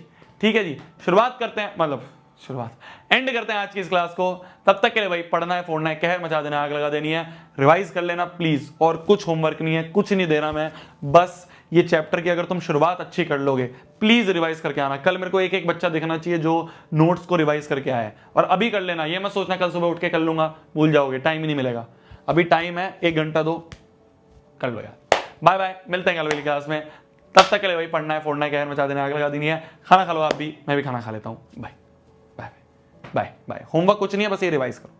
ठीक है जी। शुरुआत करते हैं, मतलब शुरुआत एंड करते हैं आज की इस क्लास को। तब तक के लिए भाई पढ़ना है, फोड़ना है, कहर मचा देना, आग लगा देनी है, रिवाइज कर लेना प्लीज। और कुछ होमवर्क नहीं है, कुछ नहीं दे रहा मैं, बस ये चैप्टर की अगर तुम शुरुआत अच्छी कर लोगे, प्लीज रिवाइज करके आना। कल मेरे को एक एक बच्चा दिखना चाहिए जो नोट्स को रिवाइज करके आया है, और अभी कर लेना, ये मत सोचना कल सुबह उठ के कर लूंगा, भूल जाओगे, टाइम ही नहीं मिलेगा। अभी टाइम है, 1 घंटा दो, कर लो यार। बाय बाय, मिलते हैं कल वाली क्लास में। तब तक के लिए भाई पढ़ना है, फोड़ना है, कहर मचा देना, आग लगा देनी है। खाना खा लो आप भी, मैं भी खाना खा लेता हूँ। Bye bye bye bye. Homework कुछ नहीं है, बस ये रिवाइज करो।